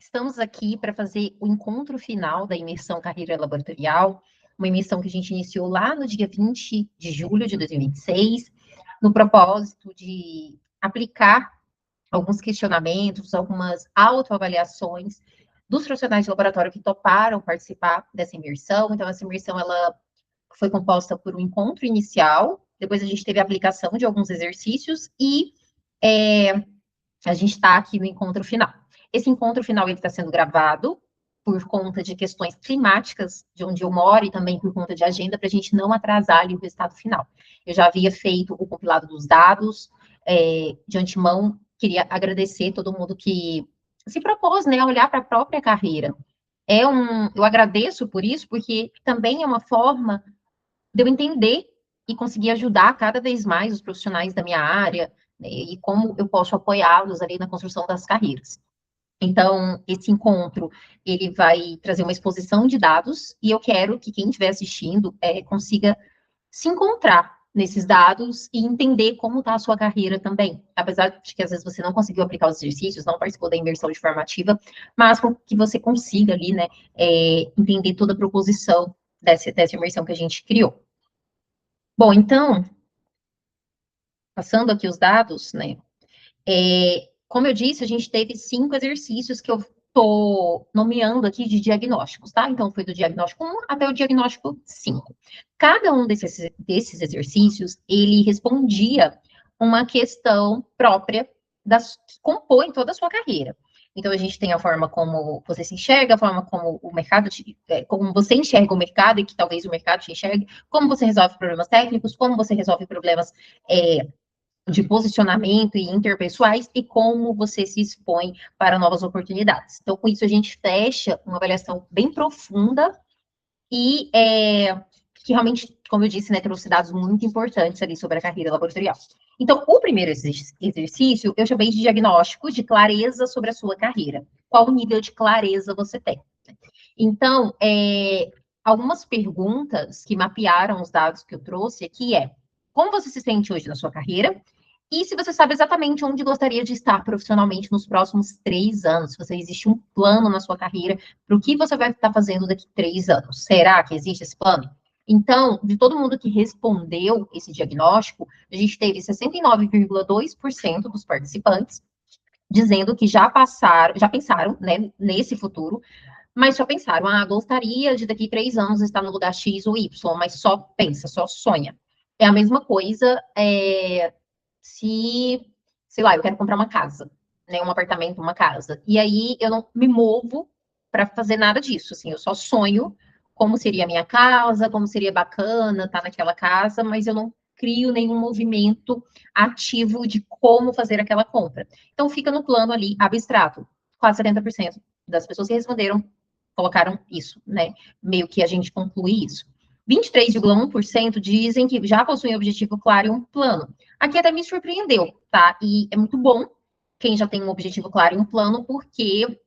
Estamos aqui para fazer o encontro final da imersão Carreira Laboratorial, uma imersão que a gente iniciou lá no dia 20 de julho de 2026, no propósito de aplicar alguns questionamentos, algumas autoavaliações dos profissionais de laboratório que toparam participar dessa imersão. Então, essa imersão ela foi composta por um encontro inicial, depois a gente teve a aplicação de alguns exercícios e a gente está aqui no encontro final. Esse encontro final está sendo gravado por conta de questões climáticas, de onde eu moro, e também por conta de agenda, para a gente não atrasar ali o resultado final. Eu já havia feito o compilado dos dados, de antemão, queria agradecer todo mundo que se propôs, né, a olhar para a própria carreira. Eu agradeço por isso, porque também é uma forma de eu entender e conseguir ajudar cada vez mais os profissionais da minha área, né, e como eu posso apoiá-los ali na construção das carreiras. Então, esse encontro, ele vai trazer uma exposição de dados, e eu quero que quem estiver assistindo consiga se encontrar nesses dados e entender como está a sua carreira também. Apesar de que às vezes você não conseguiu aplicar os exercícios, não participou da imersão de formativa, mas que você consiga ali, né, entender toda a proposição dessa imersão que a gente criou. Bom, então, passando aqui os dados, né, como eu disse, a gente teve 5 exercícios que eu estou nomeando aqui de diagnósticos, tá? Então, foi do diagnóstico 1 até o diagnóstico 5. Cada um desses exercícios, ele respondia uma questão própria que compõe toda a sua carreira. Então, a gente tem a forma como você se enxerga, a forma como o mercado, como você enxerga o mercado e que talvez o mercado te enxergue, como você resolve problemas técnicos, como você resolve problemas de posicionamento e interpessoais e como você se expõe para novas oportunidades. Então, com isso, a gente fecha uma avaliação bem profunda e que realmente, como eu disse, né, trouxe dados muito importantes ali sobre a carreira laboratorial. Então, o primeiro exercício eu chamei de diagnóstico de clareza sobre a sua carreira. Qual o nível de clareza você tem? Então, algumas perguntas que mapearam os dados que eu trouxe aqui como você se sente hoje na sua carreira? E se você sabe exatamente onde gostaria de estar profissionalmente nos próximos 3 anos, se você existe um plano na sua carreira para o que você vai estar fazendo daqui a 3 anos. Será que existe esse plano? Então, de todo mundo que respondeu esse diagnóstico, a gente teve 69,2% dos participantes dizendo que já pensaram, né, nesse futuro, mas só pensaram, gostaria de daqui a 3 anos estar no lugar X ou Y, mas só pensa, só sonha. É a mesma coisa se, sei lá, eu quero comprar uma casa, né, um apartamento, uma casa, e aí eu não me movo para fazer nada disso, assim, eu só sonho como seria a minha casa, como seria bacana estar naquela casa, mas eu não crio nenhum movimento ativo de como fazer aquela compra. Então, fica no plano ali abstrato. Quase 70% das pessoas que responderam colocaram isso, né? Meio que a gente conclui isso. 23,1% dizem que já possuem um objetivo claro e um plano. Aqui até me surpreendeu, tá? E é muito bom quem já tem um objetivo claro e um plano, porque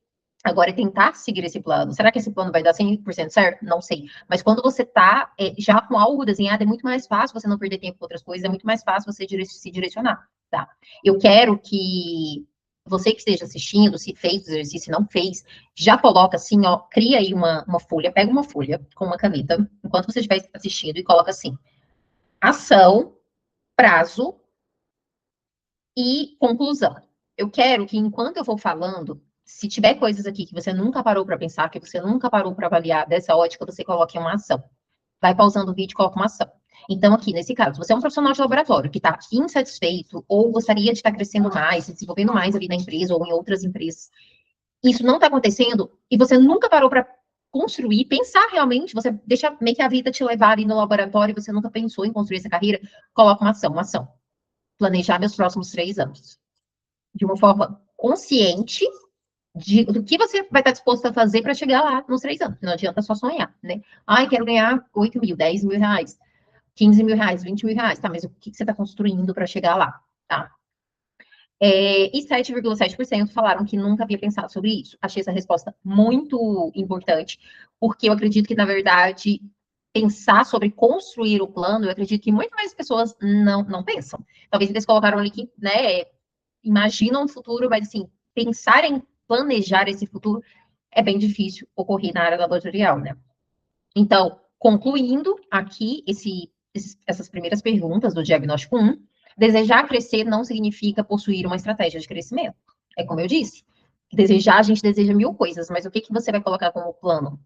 agora é tentar seguir esse plano. Será que esse plano vai dar 100% certo? Não sei. Mas quando você está já com algo desenhado, é muito mais fácil você não perder tempo com outras coisas, é muito mais fácil você se direcionar, tá? Eu quero que você que esteja assistindo, se fez o exercício, se não fez, já coloca assim, ó, cria aí uma folha, pega uma folha com uma caneta, enquanto você estiver assistindo, e coloca assim, ação, prazo e conclusão. Eu quero que, enquanto eu vou falando, se tiver coisas aqui que você nunca parou para pensar, que você nunca parou para avaliar dessa ótica, você coloque uma ação. Vai pausando o vídeo e coloca uma ação. Então, aqui, nesse caso, você é um profissional de laboratório que está insatisfeito ou gostaria de estar crescendo mais, se desenvolvendo mais ali na empresa ou em outras empresas. Isso não está acontecendo e você nunca parou para construir, pensar realmente, você deixa meio que a vida te levar ali no laboratório e você nunca pensou em construir essa carreira, coloca uma ação, uma ação. Planejar meus próximos 3 anos. De uma forma consciente do que você vai estar disposto a fazer para chegar lá nos 3 anos. Não adianta só sonhar, né? Quero ganhar 8 mil, 10 mil reais, 15 mil reais, 20 mil reais. Tá, mas o que você está construindo para chegar lá? Tá? E 7,7% falaram que nunca havia pensado sobre isso. Achei essa resposta muito importante, porque eu acredito que, na verdade, pensar sobre construir o plano, eu acredito que muito mais pessoas não pensam. Talvez eles colocaram ali que, né, imaginam um futuro, mas assim, pensar em planejar esse futuro, é bem difícil ocorrer na área laboratorial, né? Então, concluindo aqui essas primeiras perguntas do diagnóstico 1, desejar crescer não significa possuir uma estratégia de crescimento. É como eu disse, desejar, a gente deseja mil coisas, mas o que você vai colocar como plano?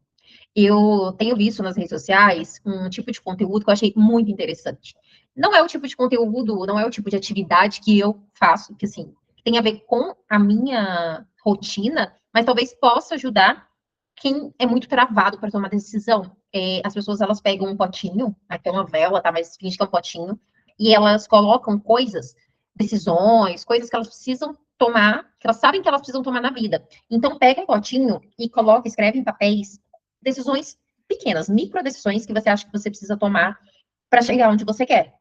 Eu tenho visto nas redes sociais um tipo de conteúdo que eu achei muito interessante. Não é o tipo de conteúdo, não é o tipo de atividade que eu faço, que assim, tem a ver com a minha rotina, mas talvez possa ajudar quem é muito travado para tomar decisão. As pessoas, elas pegam um potinho, aqui é uma vela, tá? Mas finge que é um potinho, e elas colocam coisas, decisões, coisas que elas precisam tomar, que elas sabem que elas precisam tomar na vida. Então, pega um potinho e coloca, escreve em papéis, decisões pequenas, micro decisões que você acha que você precisa tomar para chegar onde você quer.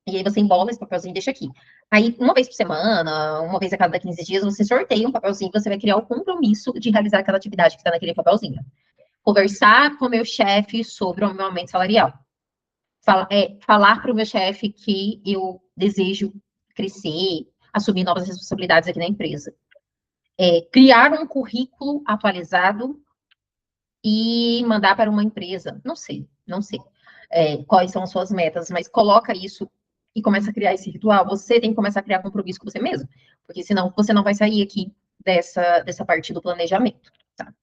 E aí você embola esse papelzinho e deixa aqui. Aí, uma vez por semana, uma vez a cada 15 dias, você sorteia um papelzinho, você vai criar o compromisso de realizar aquela atividade que está naquele papelzinho. Conversar com o meu chefe sobre o meu aumento salarial. Falar para o meu chefe que eu desejo crescer, assumir novas responsabilidades aqui na empresa. Criar um currículo atualizado e mandar para uma empresa. Não sei quais são as suas metas, mas coloca isso e começa a criar esse ritual. Você tem que começar a criar compromisso com você mesmo, porque senão você não vai sair aqui dessa parte do planejamento. Tá?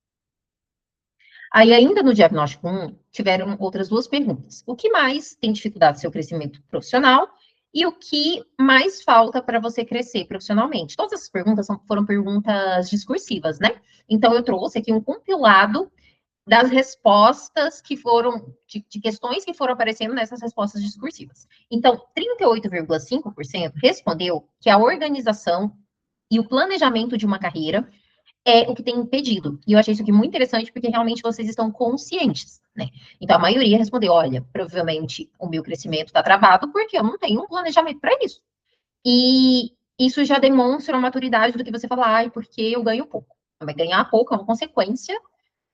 Aí, ainda no diagnóstico 1, tiveram outras duas perguntas. O que mais tem dificuldade no seu crescimento profissional? E o que mais falta para você crescer profissionalmente? Todas essas perguntas foram perguntas discursivas, né? Então, eu trouxe aqui um compilado das respostas que foram, de questões que foram aparecendo nessas respostas discursivas. Então, 38,5% respondeu que a organização e o planejamento de uma carreira é o que tem impedido. E eu achei isso aqui muito interessante, porque realmente vocês estão conscientes, né? Então, a maioria respondeu, olha, provavelmente o meu crescimento está travado porque eu não tenho um planejamento para isso. E isso já demonstra uma maturidade do que você fala, ai, porque eu ganho pouco. Mas ganhar pouco é uma consequência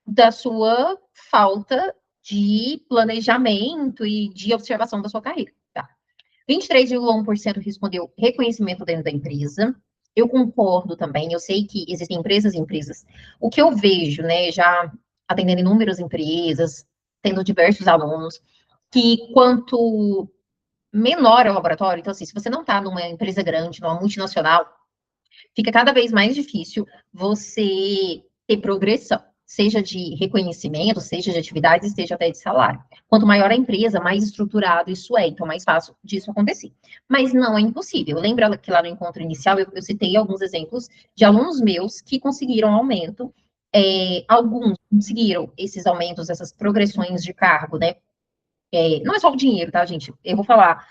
da sua falta de planejamento e de observação da sua carreira. Tá? 23,1% respondeu reconhecimento dentro da empresa. Eu concordo também, eu sei que existem empresas e empresas. O que eu vejo, né, já atendendo inúmeras empresas, tendo diversos alunos, que quanto menor é o laboratório, então assim, se você não está numa empresa grande, numa multinacional, fica cada vez mais difícil você ter progressão, seja de reconhecimento, seja de atividades, seja até de salário. Quanto maior a empresa, mais estruturado isso é, então mais fácil disso acontecer. Mas não é impossível. Lembra que lá no encontro inicial eu citei alguns exemplos de alunos meus que conseguiram aumento, alguns conseguiram esses aumentos, essas progressões de cargo, né? Não é só o dinheiro, tá, gente? Eu vou falar,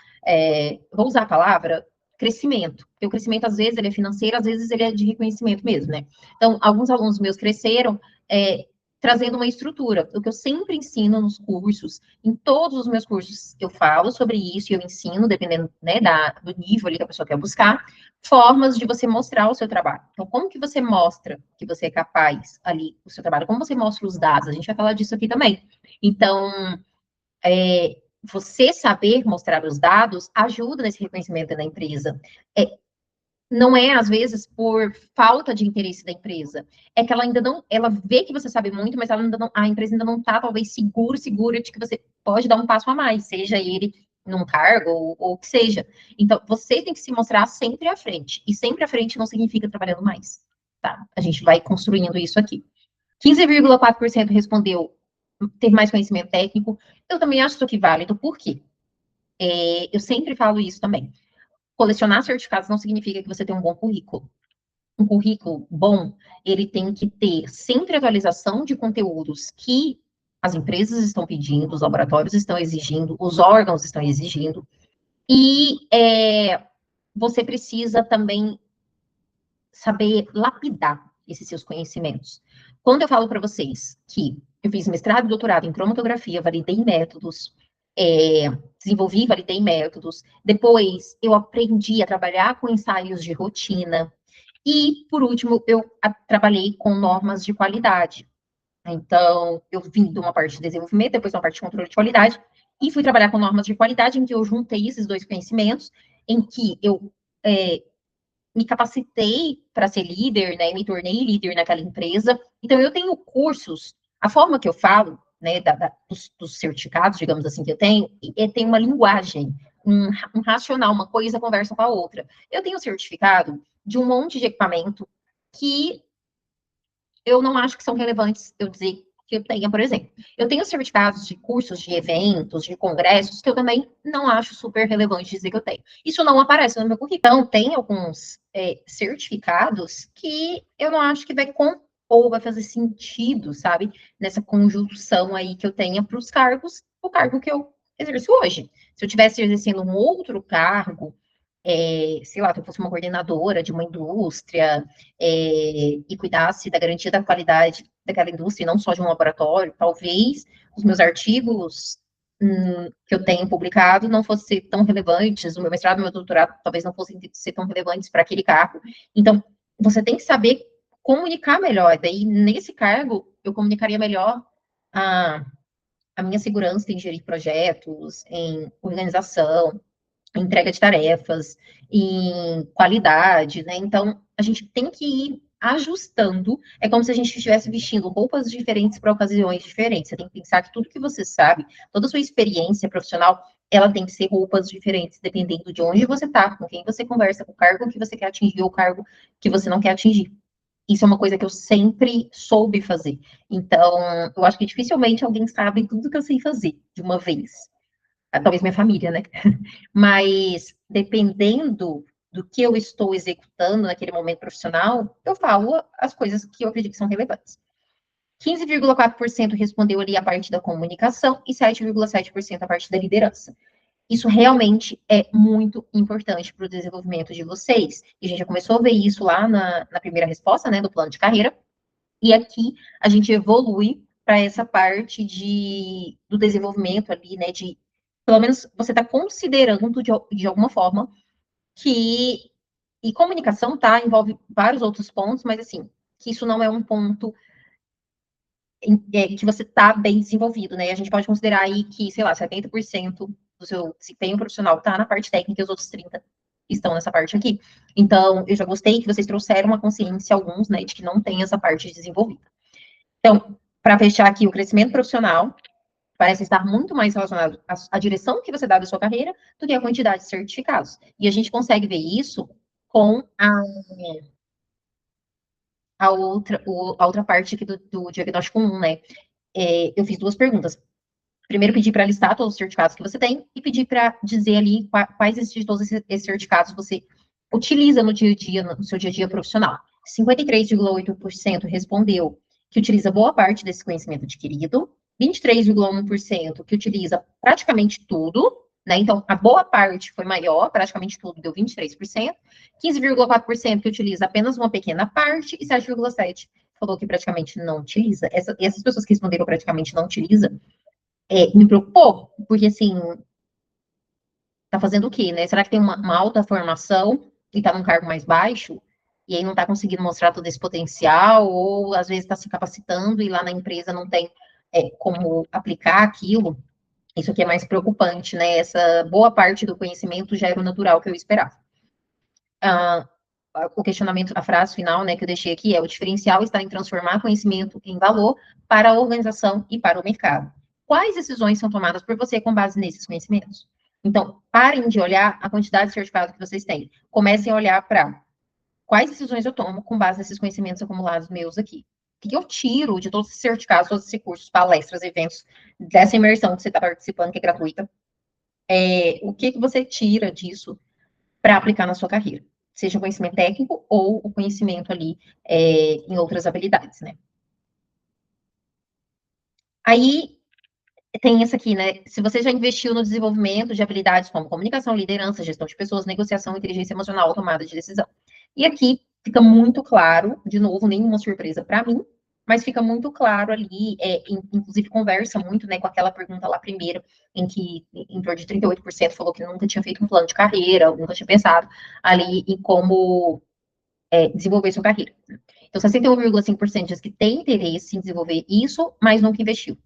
vou usar a palavra crescimento, porque o crescimento, às vezes, ele é financeiro, às vezes, ele é de reconhecimento mesmo, né? Então, alguns alunos meus cresceram trazendo uma estrutura. O que eu sempre ensino nos cursos, em todos os meus cursos, eu falo sobre isso e eu ensino, dependendo, né, do nível ali que a pessoa quer buscar, formas de você mostrar o seu trabalho. Então, como que você mostra que você é capaz ali, o seu trabalho? Como você mostra os dados? A gente vai falar disso aqui também. Então, você saber mostrar os dados ajuda nesse reconhecimento da empresa. Não é, às vezes, por falta de interesse da empresa. É que ela ainda não, ela vê que você sabe muito, mas ela ainda não, a empresa ainda não está, talvez, segura de que você pode dar um passo a mais, seja ele num cargo ou o que seja. Então, você tem que se mostrar sempre à frente. E sempre à frente não significa trabalhando mais. Tá? A gente vai construindo isso aqui. 15,4% respondeu ter mais conhecimento técnico. Eu também acho isso aqui válido, por quê? Eu sempre falo isso também. Colecionar certificados não significa que você tem um bom currículo. Um currículo bom, ele tem que ter sempre atualização de conteúdos que as empresas estão pedindo, os laboratórios estão exigindo, os órgãos estão exigindo. E você precisa também saber lapidar esses seus conhecimentos. Quando eu falo para vocês que eu fiz mestrado e doutorado em cromatografia, validei métodos, desenvolvi, validei métodos, depois eu aprendi a trabalhar com ensaios de rotina, e, por último, eu trabalhei com normas de qualidade. Então, eu vim de uma parte de desenvolvimento, depois de uma parte de controle de qualidade, e fui trabalhar com normas de qualidade, em que eu juntei esses dois conhecimentos, em que eu me capacitei para ser líder, né? Me tornei líder naquela empresa. Então, eu tenho cursos, a forma que eu falo, né, dos certificados, digamos assim, que eu tenho, tem uma linguagem, um racional, uma coisa conversa com a outra. Eu tenho certificado de um monte de equipamento que eu não acho que são relevantes eu dizer que eu tenha, por exemplo. Eu tenho certificados de cursos, de eventos, de congressos, que eu também não acho super relevante dizer que eu tenho. Isso não aparece no meu currículo. Então, tem alguns certificados que eu não acho que vai ou vai fazer sentido, sabe? Nessa conjunção aí que eu tenha para os cargos, o cargo que eu exerço hoje. Se eu estivesse exercendo um outro cargo, sei lá, que eu fosse uma coordenadora de uma indústria, e cuidasse da garantia da qualidade daquela indústria, e não só de um laboratório, talvez os meus artigos que eu tenho publicado não fossem tão relevantes, o meu mestrado e o meu doutorado talvez não fossem ser tão relevantes para aquele cargo. Então, você tem que saber comunicar melhor. Daí, nesse cargo, eu comunicaria melhor a minha segurança em gerir projetos, em organização, entrega de tarefas, em qualidade, né? Então, a gente tem que ir ajustando. É como se a gente estivesse vestindo roupas diferentes para ocasiões diferentes. Você tem que pensar que tudo que você sabe, toda a sua experiência profissional, ela tem que ser roupas diferentes, dependendo de onde você está, com quem você conversa, com o cargo que você quer atingir ou o cargo que você não quer atingir. Isso é uma coisa que eu sempre soube fazer. Então, eu acho que dificilmente alguém sabe tudo que eu sei fazer de uma vez. Talvez minha família, né? Mas dependendo do que eu estou executando naquele momento profissional, eu falo as coisas que eu acredito que são relevantes. 15,4% respondeu ali a parte da comunicação e 7,7% a parte da liderança. Isso realmente é muito importante para o desenvolvimento de vocês. E a gente já começou a ver isso lá na primeira resposta, né, do plano de carreira. E aqui a gente evolui para essa parte do desenvolvimento ali, né, de pelo menos você está considerando de alguma forma que. E comunicação, tá? Envolve vários outros pontos, mas assim, que isso não é um ponto que você está bem desenvolvido, né? A gente pode considerar aí que, sei lá, 70% do seu desempenho profissional está na parte técnica e os outros 30% estão nessa parte aqui. Então, eu já gostei que vocês trouxeram uma consciência, alguns, né, de que não tem essa parte desenvolvida. Então, para fechar aqui, o crescimento profissional parece estar muito mais relacionado à direção que você dá da sua carreira do que a quantidade de certificados. E a gente consegue ver isso com a outra parte aqui do diagnóstico 1, né? Eu fiz duas perguntas. Primeiro, pedi para listar todos os certificados que você tem e pedi para dizer ali quais de todos esses certificados você utiliza no dia a dia, no seu dia a dia profissional. 53,8% respondeu que utiliza boa parte desse conhecimento adquirido, 23,1% que utiliza praticamente tudo, né? Então, a boa parte foi maior, praticamente tudo deu 23%, 15,4% que utiliza apenas uma pequena parte e 7,7% falou que praticamente não utiliza. Essas pessoas que responderam praticamente não utiliza, me preocupou, porque assim, tá fazendo o quê, né? Será que tem uma alta formação e tá num cargo mais baixo? E aí não tá conseguindo mostrar todo esse potencial, ou às vezes está se capacitando e lá na empresa não tem como aplicar aquilo. Isso aqui é mais preocupante, né? Essa boa parte do conhecimento já era o natural que eu esperava. O questionamento, a frase final, né, que eu deixei aqui é: o diferencial está em transformar conhecimento em valor para a organização e para o mercado. Quais decisões são tomadas por você com base nesses conhecimentos? Então, parem de olhar a quantidade de certificados que vocês têm. Comecem a olhar para quais decisões eu tomo com base nesses conhecimentos acumulados meus aqui. O que eu tiro de todos esses certificados, todos esses cursos, palestras, eventos, dessa imersão que você está participando, que é gratuita? O que você tira disso para aplicar na sua carreira? Seja o conhecimento técnico ou o conhecimento ali em outras habilidades, né? Aí tem essa aqui, né? Se você já investiu no desenvolvimento de habilidades como comunicação, liderança, gestão de pessoas, negociação, inteligência emocional, tomada de decisão. E aqui fica muito claro, de novo, nenhuma surpresa para mim, mas fica muito claro ali, inclusive conversa muito, né, com aquela pergunta lá primeiro, em que em torno de 38% falou que nunca tinha feito um plano de carreira, nunca tinha pensado ali em como desenvolver sua carreira. Então, 61,5% diz que tem interesse em desenvolver isso, mas nunca investiu.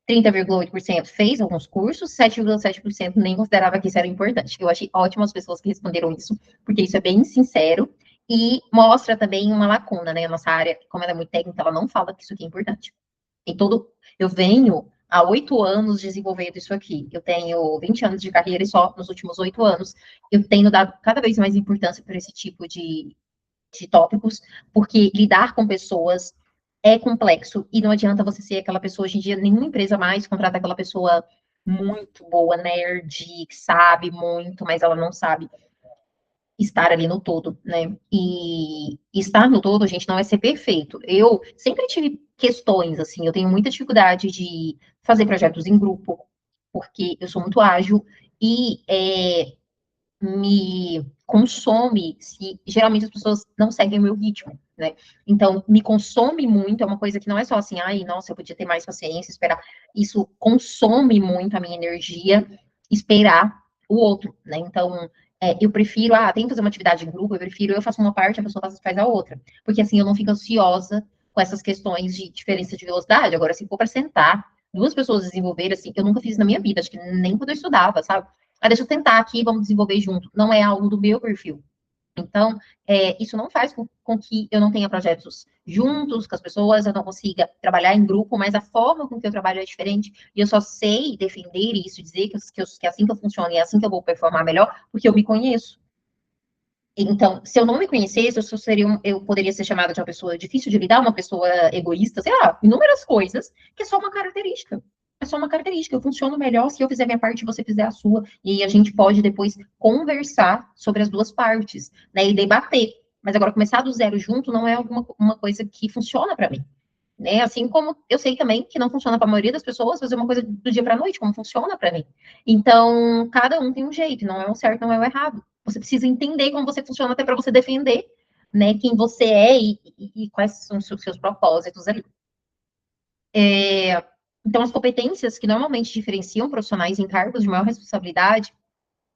30,8% fez alguns cursos, 7,7% nem considerava que isso era importante. Eu achei ótimo as pessoas que responderam isso, porque isso é bem sincero E mostra também uma lacuna, né? A nossa área, como ela é muito técnica, ela não fala que isso aqui é importante. Eu venho há 8 anos desenvolvendo isso aqui. Eu tenho 20 anos de carreira e só nos últimos 8 anos eu tenho dado cada vez mais importância para esse tipo de tópicos, porque lidar com pessoas é complexo e não adianta você ser aquela pessoa. Hoje em dia, nenhuma empresa mais contrata aquela pessoa muito boa, nerd, que sabe muito, mas ela não sabe estar ali no todo, né? E estar no todo, gente, não é ser perfeito. Eu sempre tive questões, assim, eu tenho muita dificuldade de fazer projetos em grupo, porque eu sou muito ágil e me consome se geralmente as pessoas não seguem o meu ritmo, né? Então, me consome muito, é uma coisa que não é só assim, ai, nossa, eu podia ter mais paciência, esperar. Isso consome muito a minha energia, esperar o outro, né? Então, eu prefiro, tem que fazer uma atividade em grupo, eu prefiro eu faço uma parte, a pessoa faz a outra. Porque assim eu não fico ansiosa com essas questões de diferença de velocidade. Agora, se for para sentar, duas pessoas desenvolver, assim, eu nunca fiz na minha vida, acho que nem quando eu estudava, sabe? Deixa eu tentar aqui, vamos desenvolver junto. Não é algo do meu perfil. Então, isso não faz com que eu não tenha projetos juntos com as pessoas, eu não consiga trabalhar em grupo, mas a forma com que eu trabalho é diferente, e eu só sei defender isso, dizer que é assim que eu funciono e é assim que eu vou performar melhor, porque eu me conheço. Então, se eu não me conhecesse, eu poderia ser chamada de uma pessoa difícil de lidar, uma pessoa egoísta, sei lá, inúmeras coisas, que é só uma característica. É só uma característica. Eu funciono melhor se eu fizer minha parte e você fizer a sua. E aí a gente pode depois conversar sobre as duas partes, né? E debater. Mas agora, começar do zero junto não é uma coisa que funciona para mim. Né? Assim como eu sei também que não funciona para a maioria das pessoas fazer uma coisa do dia para a noite, como funciona para mim. Então, cada um tem um jeito, não é o certo, não é o errado. Você precisa entender como você funciona até para você defender, né, quem você é e quais são os seus propósitos ali. Então, as competências que normalmente diferenciam profissionais em cargos de maior responsabilidade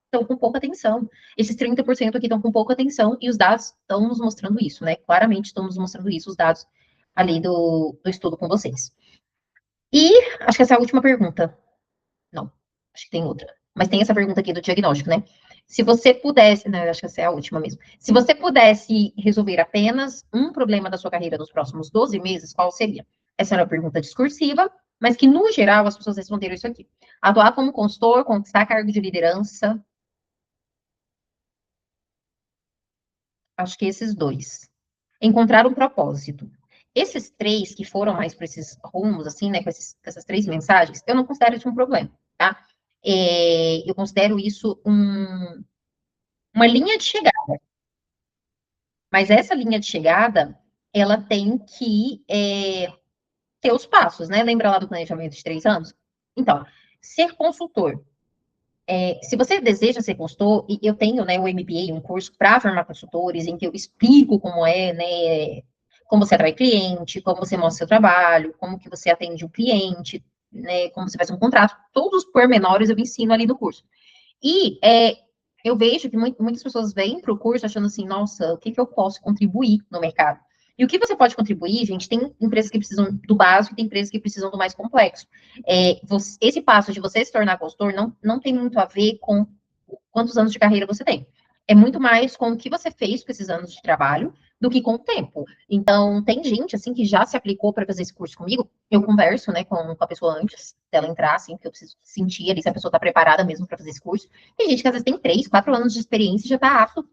estão com pouca atenção. Esses 30% aqui estão com pouca atenção e os dados estão nos mostrando isso, né? Claramente estão nos mostrando isso, os dados ali do estudo com vocês. E acho que essa é a última pergunta. Não, acho que tem outra. Mas tem essa pergunta aqui do diagnóstico, né? Se você pudesse, não, eu acho que essa é a última mesmo. Se você pudesse resolver apenas um problema da sua carreira nos próximos 12 meses, qual seria? Essa era uma pergunta discursiva, mas que, no geral, as pessoas responderam isso aqui. Atuar como consultor, conquistar cargo de liderança. Acho que esses dois. Encontrar um propósito. Esses três que foram mais para esses rumos, assim, né, com essas três mensagens, eu não considero isso um problema, tá? Eu considero isso uma linha de chegada. Mas essa linha de chegada, ela tem que ter os passos, né? Lembra lá do planejamento de 3 anos? Então, ser consultor. Se você deseja ser consultor, e eu tenho, né, o MBA, um curso para formar consultores, em que eu explico como é, né, como você atrai cliente, como você mostra seu trabalho, como que você atende o cliente, né, como você faz um contrato, todos os pormenores eu ensino ali no curso. E eu vejo que muitas pessoas vêm para o curso achando assim, nossa, o que, que eu posso contribuir no mercado? E o que você pode contribuir, gente, tem empresas que precisam do básico e tem empresas que precisam do mais complexo. Esse passo de você se tornar consultor não tem muito a ver com quantos anos de carreira você tem. É muito mais com o que você fez com esses anos de trabalho do que com o tempo. Então, tem gente, assim, que já se aplicou para fazer esse curso comigo. Eu converso, né, com a pessoa antes dela entrar, assim, porque eu preciso sentir ali se a pessoa está preparada mesmo para fazer esse curso. Tem gente que às vezes tem 3, 4 anos de experiência e já está apto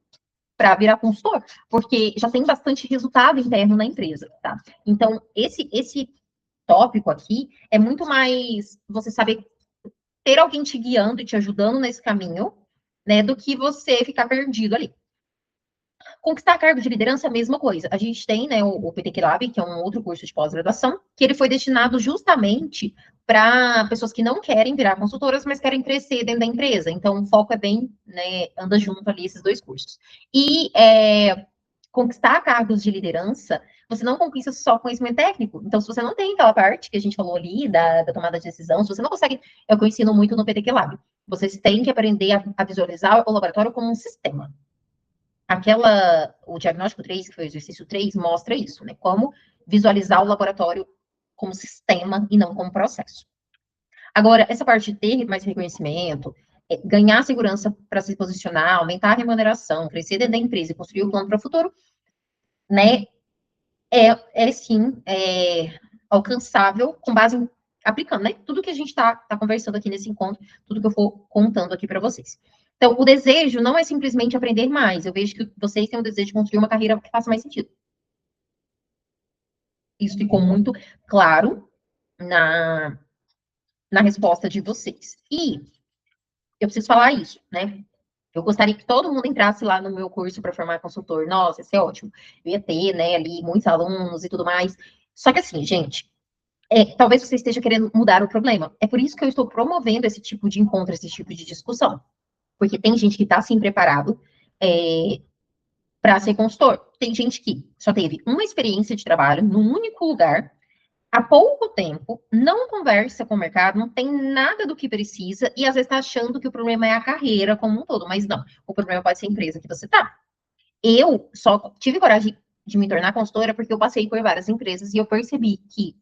para virar consultor, porque já tem bastante resultado interno na empresa, tá? Então, esse tópico aqui é muito mais você saber ter alguém te guiando e te ajudando nesse caminho, né, do que você ficar perdido ali. Conquistar cargo de liderança é a mesma coisa. A gente tem, né, o PTQ Lab, que é um outro curso de pós-graduação, que ele foi destinado justamente para pessoas que não querem virar consultoras, mas querem crescer dentro da empresa. Então, o foco é bem, né, anda junto ali esses dois cursos. E conquistar cargos de liderança, você não conquista só conhecimento técnico. Então, se você não tem aquela parte que a gente falou ali, da tomada de decisão, se você não consegue, é o que eu ensino muito no PTQ Lab. Vocês têm que aprender a visualizar o laboratório como um sistema. O diagnóstico 3, que foi o exercício 3, mostra isso, né? Como visualizar o laboratório como sistema e não como processo. Agora, essa parte de ter mais reconhecimento, ganhar segurança para se posicionar, aumentar a remuneração, crescer dentro da empresa e construir o plano para o futuro, né, sim, alcançável com base em aplicando, né? Tudo que a gente tá conversando aqui nesse encontro, tudo que eu for contando aqui para vocês. Então, o desejo não é simplesmente aprender mais. Eu vejo que vocês têm o desejo de construir uma carreira que faça mais sentido. Isso ficou muito claro na, na resposta de vocês. E eu preciso falar isso, né? Eu gostaria que todo mundo entrasse lá no meu curso para formar consultor. Nossa, isso é ótimo. Eu ia ter, né, ali muitos alunos e tudo mais. Só que assim, gente, talvez você esteja querendo mudar o problema. É por isso que eu estou promovendo esse tipo de encontro, esse tipo de discussão. Porque tem gente que está assim preparado para ser consultor. Tem gente que só teve uma experiência de trabalho num único lugar, há pouco tempo, não conversa com o mercado, não tem nada do que precisa e às vezes está achando que o problema é a carreira como um todo, mas não. O problema pode ser a empresa que você está. Eu só tive coragem de me tornar consultora porque eu passei por várias empresas e eu percebi que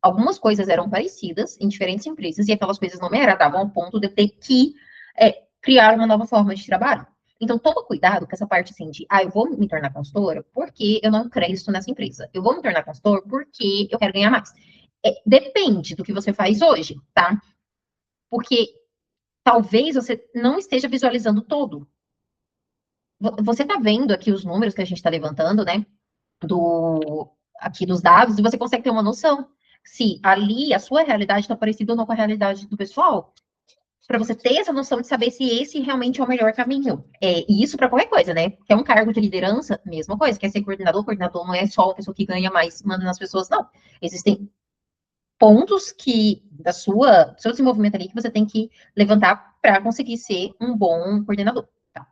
algumas coisas eram parecidas em diferentes empresas e aquelas coisas não me agradavam ao ponto de eu ter que criar uma nova forma de trabalho. Então, toma cuidado com essa parte assim de, eu vou me tornar consultora porque eu não cresço nessa empresa. Eu vou me tornar consultor porque eu quero ganhar mais. Depende do que você faz hoje, tá? Porque talvez você não esteja visualizando todo. Você está vendo aqui os números que a gente está levantando, né? Aqui dos dados, e você consegue ter uma noção se ali a sua realidade está parecida ou não com a realidade do pessoal, para você ter essa noção de saber se esse realmente é o melhor caminho. E isso para qualquer coisa, né? Que é um cargo de liderança, mesma coisa. Quer ser coordenador? Coordenador não é só a pessoa que ganha mais, manda nas pessoas, não. Existem pontos que do seu desenvolvimento ali que você tem que levantar para conseguir ser um bom coordenador. Tá?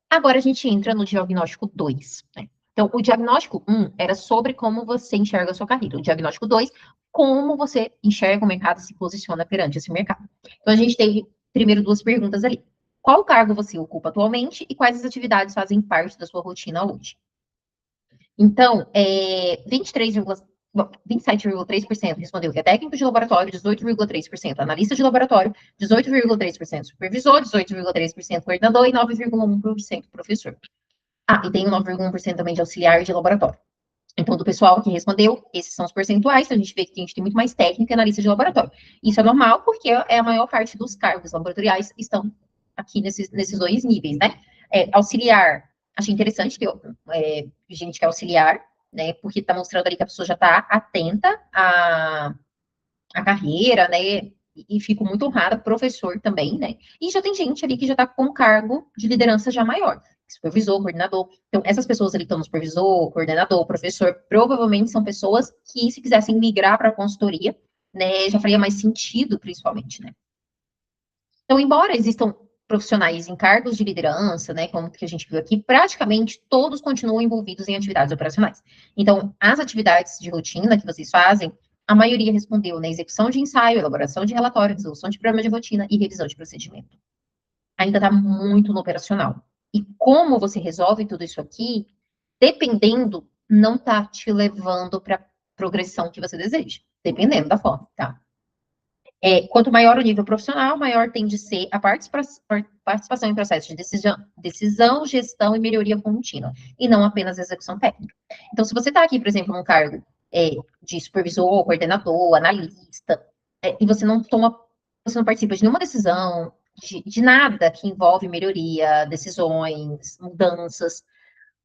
Agora a gente entra no diagnóstico 2, né? Então, o diagnóstico 1 era sobre como você enxerga a sua carreira. O diagnóstico 2, como você enxerga o mercado e se posiciona perante esse mercado. Então, a gente teve primeiro duas perguntas ali. Qual cargo você ocupa atualmente e quais as atividades fazem parte da sua rotina hoje? Então, 27,3% respondeu que é técnico de laboratório, 18,3% analista de laboratório, 18,3% supervisor, 18,3% coordenador e 9,1% professor. E tem 9,1% também de auxiliar de laboratório. Então, do pessoal que respondeu, esses são os percentuais, então a gente vê que a gente tem muito mais técnica na lista de laboratório. Isso é normal, porque a maior parte dos cargos laboratoriais estão aqui nesses dois níveis, né? Auxiliar, achei interessante ter gente que é auxiliar, né? Porque está mostrando ali que a pessoa já está atenta à carreira, né? E fico muito honrada, professor também, né? E já tem gente ali que já está com cargo de liderança já maior, supervisor, coordenador. Então, essas pessoas ali que estão no supervisor, coordenador, professor, provavelmente são pessoas que, se quisessem migrar para a consultoria, né, já faria mais sentido, principalmente, né? Então, embora existam profissionais em cargos de liderança, né, como que a gente viu aqui, praticamente todos continuam envolvidos em atividades operacionais. Então, as atividades de rotina que vocês fazem, a maioria respondeu na execução de ensaio, elaboração de relatório, resolução de problema de rotina e revisão de procedimento. Ainda está muito no operacional. E como você resolve tudo isso aqui, dependendo, não está te levando para a progressão que você deseja, dependendo da forma, tá? Quanto maior o nível profissional, maior tende a ser a participação em processos de decisão, gestão e melhoria contínua, e não apenas a execução técnica. Então, se você está aqui, por exemplo, num cargo de supervisor, coordenador, analista, e você não participa de nenhuma decisão, de nada que envolve melhoria, decisões, mudanças,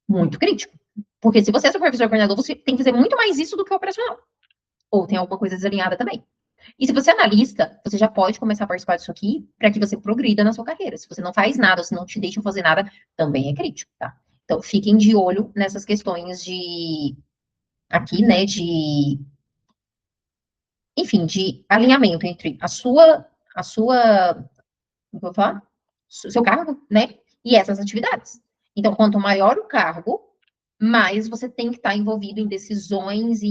muito crítico. Porque se você é supervisor coordenador, você tem que fazer muito mais isso do que o operacional. Ou tem alguma coisa desalinhada também. E se você é analista, você já pode começar a participar disso aqui para que você progrida na sua carreira. Se você não faz nada, se não te deixam fazer nada, também é crítico, tá? Então, fiquem de olho nessas questões aqui, né, enfim, de alinhamento entre como eu vou falar? Seu cargo, né, e essas atividades. Então, quanto maior o cargo, mais você tem que estar envolvido em decisões,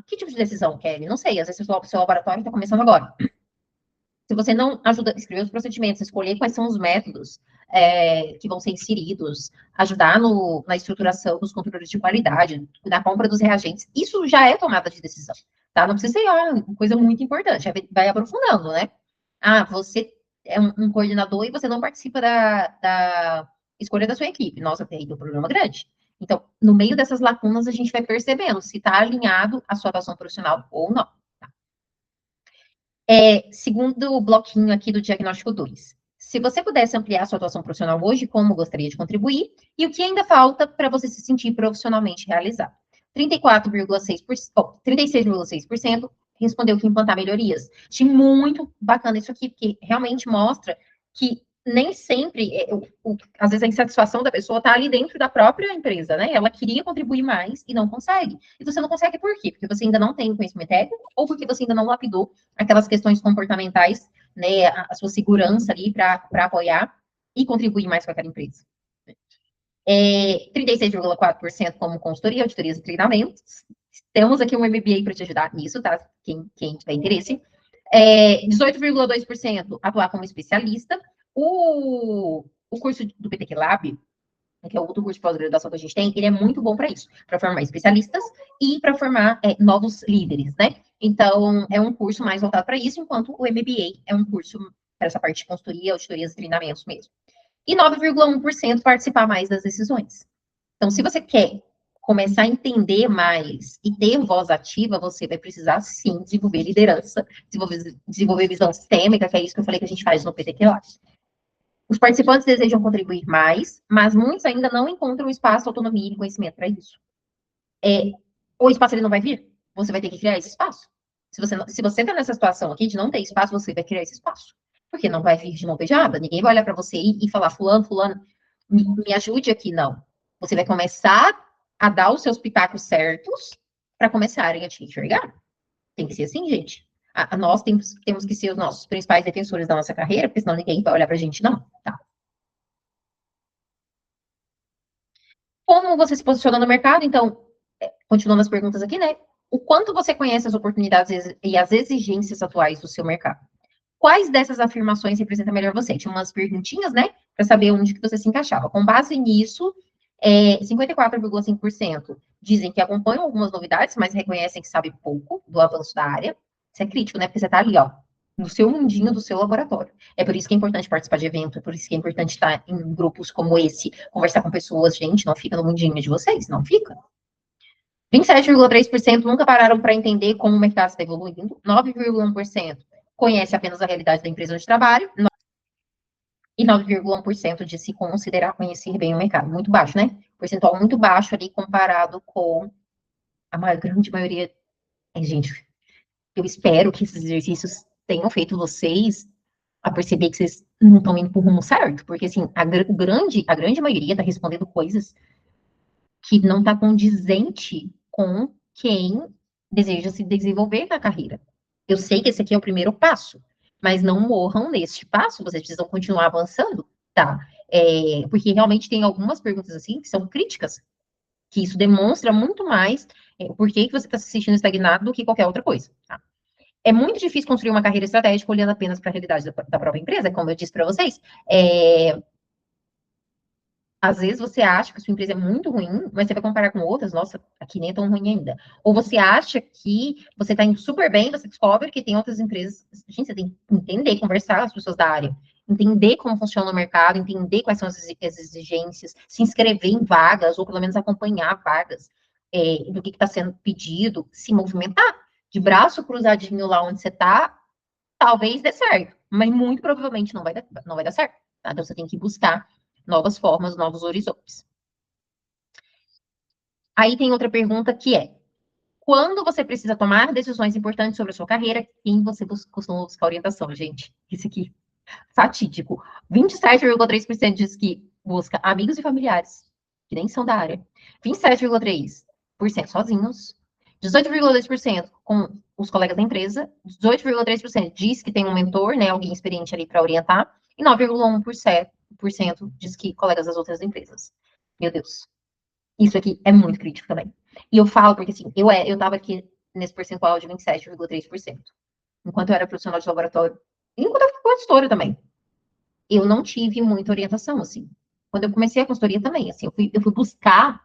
que tipo de decisão, Kelly? Não sei, às vezes o seu laboratório está começando agora. Se você não ajuda a escrever os procedimentos, escolher quais são os métodos que vão ser inseridos, ajudar na estruturação dos controles de qualidade, na compra dos reagentes, isso já é tomada de decisão, tá? Não precisa ser uma coisa muito importante, vai aprofundando, né? Você é um coordenador e você não participa da escolha da sua equipe. Nossa, tem aí um problema grande. Então, no meio dessas lacunas, a gente vai percebendo se está alinhado à sua atuação profissional ou não. Segundo bloquinho aqui do diagnóstico 2. Se você pudesse ampliar a sua atuação profissional hoje, como gostaria de contribuir? E o que ainda falta para você se sentir profissionalmente realizado? 34,6%, 36,6% respondeu que implantar melhorias. Achei muito bacana isso aqui, porque realmente mostra que nem sempre, às vezes a insatisfação da pessoa está ali dentro da própria empresa, né? Ela queria contribuir mais e não consegue. E você não consegue por quê? Porque você ainda não tem conhecimento técnico ou porque você ainda não lapidou aquelas questões comportamentais, né? A sua segurança ali para apoiar e contribuir mais com aquela empresa. 36,4% como consultoria, auditorias e treinamentos. Temos aqui um MBA para te ajudar nisso, tá? Quem tiver interesse. 18,2% atuar como especialista. O curso do PTQ Lab, que é o outro curso de pós-graduação que a gente tem, ele é muito bom para isso, para formar especialistas e para formar novos líderes, né? Então, é um curso mais voltado para isso, enquanto o MBA é um curso para essa parte de consultoria, auditorias e treinamentos mesmo. E 9,1% participar mais das decisões. Então, se você quer começar a entender mais e ter voz ativa, você vai precisar, sim, desenvolver liderança, desenvolver visão sistêmica, que é isso que eu falei que a gente faz no PTQ lá. Os participantes desejam contribuir mais, mas muitos ainda não encontram espaço, autonomia e conhecimento para isso. O espaço ele não vai vir, você vai ter que criar esse espaço. Se você está nessa situação aqui de não ter espaço, você vai criar esse espaço. Porque não vai vir de mão beijada, ninguém vai olhar para você e falar, fulano, me ajude aqui, não. Você vai começar a dar os seus pitacos certos para começarem a te enxergar. Tem que ser assim, gente. Nós temos que ser os nossos principais defensores da nossa carreira, porque senão ninguém vai olhar para a gente, não. Tá? Como você se posiciona no mercado? Então, continuando as perguntas aqui, né? O quanto você conhece as oportunidades e as exigências atuais do seu mercado? Quais dessas afirmações representa melhor você? Tinha umas perguntinhas, né? Para saber onde que você se encaixava. Com base nisso, 54,5% dizem que acompanham algumas novidades, mas reconhecem que sabem pouco do avanço da área. Isso é crítico, né? Porque você está ali, ó, no seu mundinho do seu laboratório. É por isso que é importante participar de evento, é por isso que é importante estar em grupos como esse, conversar com pessoas. Gente, não fica no mundinho de vocês, não fica. 27,3% nunca pararam para entender como o mercado está evoluindo. 9,1% conhece apenas a realidade da empresa onde trabalha. E 9,1% de se considerar conhecer bem o mercado. Muito baixo, né? Percentual muito baixo ali comparado com a grande maioria. Gente, eu espero que esses exercícios tenham feito vocês a perceber que vocês não estão indo para o rumo certo, porque assim, a grande maioria está respondendo coisas que não está condizente com quem deseja se desenvolver na carreira. Eu sei que esse aqui é o primeiro passo, mas não morram neste passo, vocês precisam continuar avançando, tá? Porque realmente tem algumas perguntas assim que são críticas, que isso demonstra muito mais por que você está se sentindo estagnado do que qualquer outra coisa, tá? É muito difícil construir uma carreira estratégica olhando apenas para a realidade da própria empresa, como eu disse para vocês. Às vezes você acha que a sua empresa é muito ruim, mas você vai comparar com outras, nossa, aqui nem é tão ruim ainda. Ou você acha que você está indo super bem, você descobre que tem outras empresas. Gente, você tem que entender, conversar com as pessoas da área, entender como funciona o mercado, entender quais são as exigências, se inscrever em vagas, ou pelo menos acompanhar vagas do que está sendo pedido, se movimentar. De braço cruzadinho lá onde você está, talvez dê certo, mas muito provavelmente não vai dar certo. Tá? Então você tem que buscar novas formas, novos horizontes. Aí tem outra pergunta que é: quando você precisa tomar decisões importantes sobre a sua carreira, quem você costuma buscar orientação, gente? Isso aqui, fatídico. 27,3% diz que busca amigos e familiares, que nem são da área. 27,3% sozinhos. 18,2% com os colegas da empresa. 18,3% diz que tem um mentor, né, alguém experiente ali para orientar. E 9,1% diz que colegas das outras empresas. Meu Deus. Isso aqui é muito crítico também. E eu falo porque, assim, eu estava aqui nesse percentual de 27,3%. Enquanto eu era profissional de laboratório, e enquanto eu fui consultora também, eu não tive muita orientação, assim. Quando eu comecei a consultoria também, assim, eu fui buscar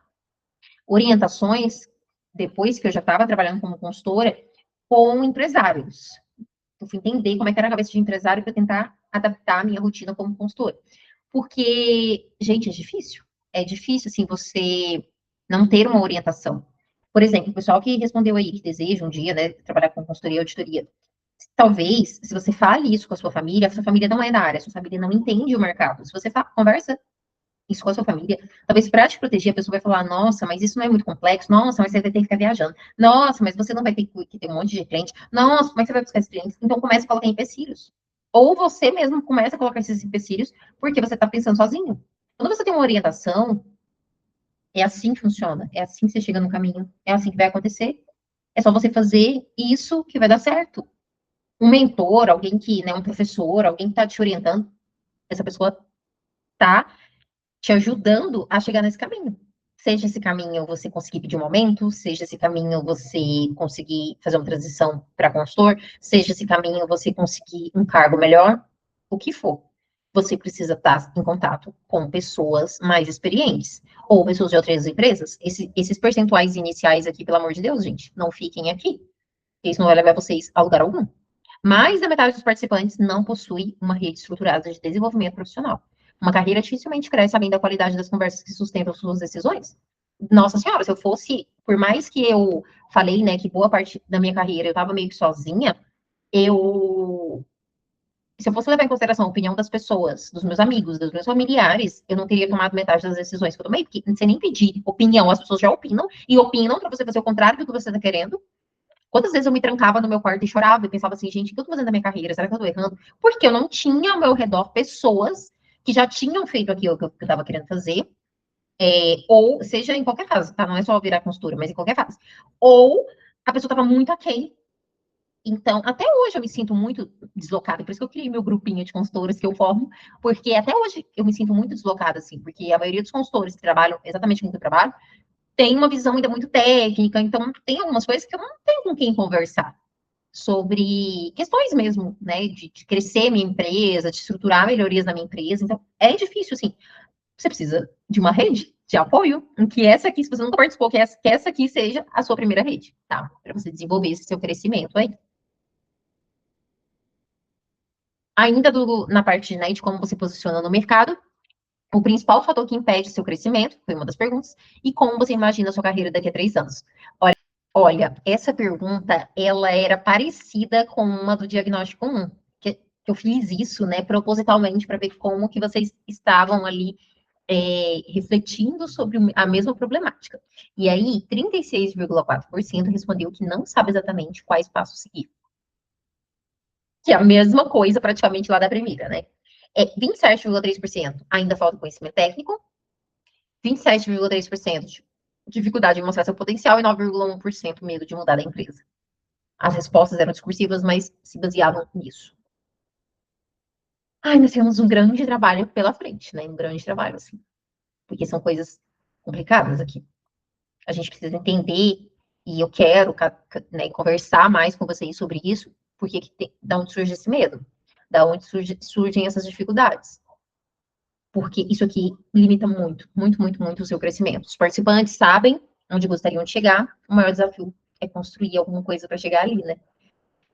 orientações, depois que eu já estava trabalhando como consultora, com empresários. Eu fui entender como é que era a cabeça de empresário para tentar adaptar a minha rotina como consultora. Porque, gente, é difícil. É difícil, assim, você não ter uma orientação. Por exemplo, o pessoal que respondeu aí, que deseja um dia, né, trabalhar com consultoria e auditoria. Talvez, se você fale isso com a sua família não é da área, a sua família não entende o mercado. Se você conversa isso com a sua família, talvez para te proteger, a pessoa vai falar, nossa, mas isso não é muito complexo, nossa, mas você vai ter que ficar viajando, nossa, mas você não vai ter que ter um monte de cliente, nossa, como é que você vai buscar esses clientes? Então, comece a colocar empecilhos. Ou você mesmo começa a colocar esses empecilhos porque você está pensando sozinho. Quando você tem uma orientação, é assim que funciona, é assim que você chega no caminho, é assim que vai acontecer. É só você fazer isso que vai dar certo. Um mentor, alguém que, né, um professor, alguém que está te orientando, essa pessoa está te ajudando a chegar nesse caminho. Seja esse caminho você conseguir pedir um aumento, seja esse caminho você conseguir fazer uma transição para consultor, seja esse caminho você conseguir um cargo melhor, o que for. Você precisa estar em contato com pessoas mais experientes, ou pessoas de outras empresas. Esses percentuais iniciais aqui, pelo amor de Deus, gente, não fiquem aqui. Isso não vai levar vocês a lugar algum. Mais da metade dos participantes não possui uma rede estruturada de desenvolvimento profissional. Uma carreira dificilmente cresce além da qualidade das conversas que sustentam suas decisões. Nossa Senhora, se eu fosse, por mais que eu falei, né, que boa parte da minha carreira eu estava meio que sozinha, eu, se eu fosse levar em consideração a opinião das pessoas, dos meus amigos, dos meus familiares, eu não teria tomado metade das decisões que eu tomei, porque você nem pedir opinião, as pessoas já opinam, e opinam para você fazer o contrário do que você está querendo. Quantas vezes eu me trancava no meu quarto e chorava e pensava assim, gente, o que eu tô fazendo na minha carreira? Será que eu tô errando? Porque eu não tinha ao meu redor pessoas que já tinham feito aquilo que eu estava querendo fazer, ou seja, em qualquer fase, tá? Não é só virar consultora, mas em qualquer fase. Ou a pessoa estava muito aquém. Então, até hoje eu me sinto muito deslocada, por isso que eu criei meu grupinho de consultoras que eu formo, porque até hoje eu me sinto muito deslocada, assim, porque a maioria dos consultores que trabalham exatamente com o que eu trabalho tem uma visão ainda muito técnica, então tem algumas coisas que eu não tenho com quem conversar sobre questões mesmo, né, de crescer minha empresa, de estruturar melhorias na minha empresa. Então, é difícil, assim. Você precisa de uma rede de apoio, em que essa aqui, se você nunca participou, que essa aqui seja a sua primeira rede, tá? Para você desenvolver esse seu crescimento aí. Ainda na parte, né, de como você posiciona no mercado, o principal fator que impede o seu crescimento, foi uma das perguntas, e como você imagina a sua carreira daqui a 3 anos. Olha, essa pergunta, ela era parecida com uma do diagnóstico 1, que eu fiz isso, né, propositalmente, para ver como que vocês estavam ali refletindo sobre a mesma problemática. E aí, 36,4% respondeu que não sabe exatamente quais passos seguir. Que é a mesma coisa, praticamente, lá da primeira, né? 27,3% ainda falta conhecimento técnico, 27,3% dificuldade em mostrar seu potencial e 9,1% medo de mudar da empresa. As respostas eram discursivas, mas se baseavam nisso. Ai, nós temos um grande trabalho pela frente, né? Um grande trabalho, assim. Porque são coisas complicadas aqui. A gente precisa entender, e eu quero, né, conversar mais com vocês sobre isso, porque da onde surge esse medo? Da onde surgem essas dificuldades? Porque isso aqui limita muito, muito, muito, muito o seu crescimento. Os participantes sabem onde gostariam de chegar, o maior desafio é construir alguma coisa para chegar ali, né?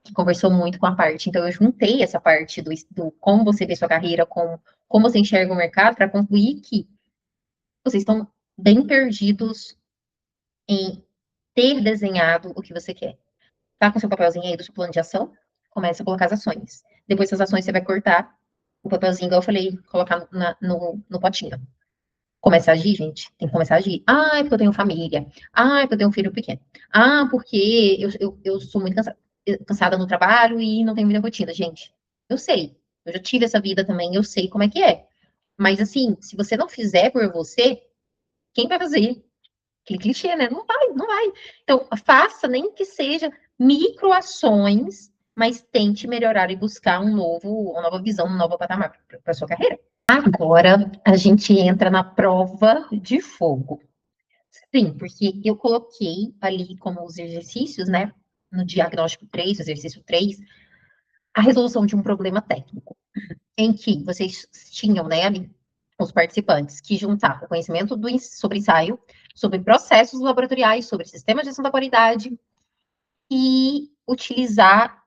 Que conversou muito com a parte. Então, eu juntei essa parte do como você vê sua carreira, como você enxerga o mercado, para concluir que vocês estão bem perdidos em ter desenhado o que você quer. Tá com seu papelzinho aí do seu plano de ação? Começa a colocar as ações. Depois das ações, você vai cortar o papelzinho, igual eu falei, colocar no potinho. Começa a agir, gente. Tem que começar a agir. Ah, é porque eu tenho família. Ah, é porque eu tenho um filho pequeno. Ah, porque eu sou muito cansada no trabalho e não tenho vida rotina. Gente, eu sei. Eu já tive essa vida também, eu sei como é que é. Mas, assim, se você não fizer por você, quem vai fazer? Aquele clichê, né? Não vai, não vai. Então, faça, nem que seja microações, mas tente melhorar e buscar uma nova visão, um novo patamar para sua carreira. Agora a gente entra na prova de fogo. Sim, porque eu coloquei ali como os exercícios, né? No diagnóstico 3, exercício 3, a resolução de um problema técnico, em que vocês tinham, né, ali, os participantes, que juntavam conhecimento sobre ensaio, sobre processos laboratoriais, sobre sistemas de gestão da qualidade, e utilizar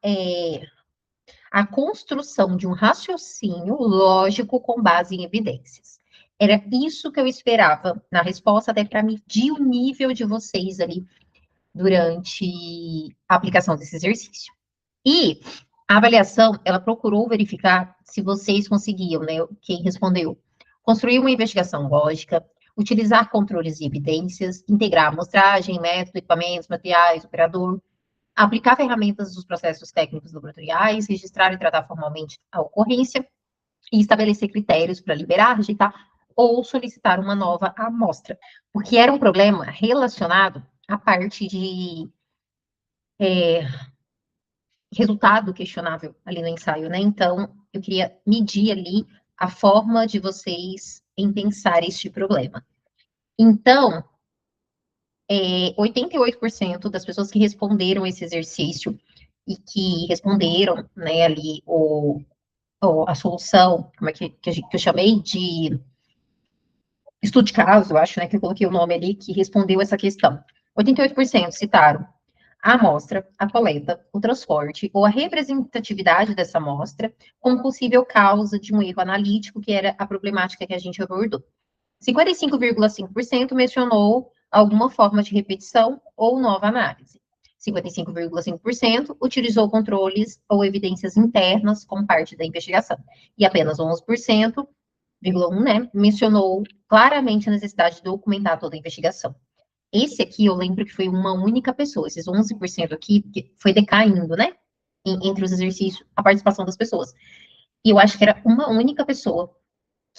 a construção de um raciocínio lógico com base em evidências. Era isso que eu esperava na resposta, até para medir o nível de vocês ali durante a aplicação desse exercício. E a avaliação, ela procurou verificar se vocês conseguiam, né, quem respondeu, construir uma investigação lógica, utilizar controles e evidências, integrar amostragem, método, equipamentos, materiais, operador, aplicar ferramentas dos processos técnicos laboratoriais, registrar e tratar formalmente a ocorrência e estabelecer critérios para liberar, rejeitar ou solicitar uma nova amostra, porque era um problema relacionado à parte de resultado questionável ali no ensaio, né? Então, eu queria medir ali a forma de vocês em pensar este problema. Então, 88% das pessoas que responderam esse exercício e que responderam, né, ali a solução, como é que eu chamei de estudo de caso, eu acho, né, que eu coloquei o nome ali, que respondeu essa questão. 88% citaram a amostra, a coleta, o transporte ou a representatividade dessa amostra como possível causa de um erro analítico, que era a problemática que a gente abordou. 55,5% mencionou alguma forma de repetição ou nova análise. 55,5% utilizou controles ou evidências internas como parte da investigação. E apenas 11%, 1,1, né, mencionou claramente a necessidade de documentar toda a investigação. Esse aqui, eu lembro que foi uma única pessoa, esses 11% aqui, que foi decaindo, né, entre os exercícios, a participação das pessoas. E eu acho que era uma única pessoa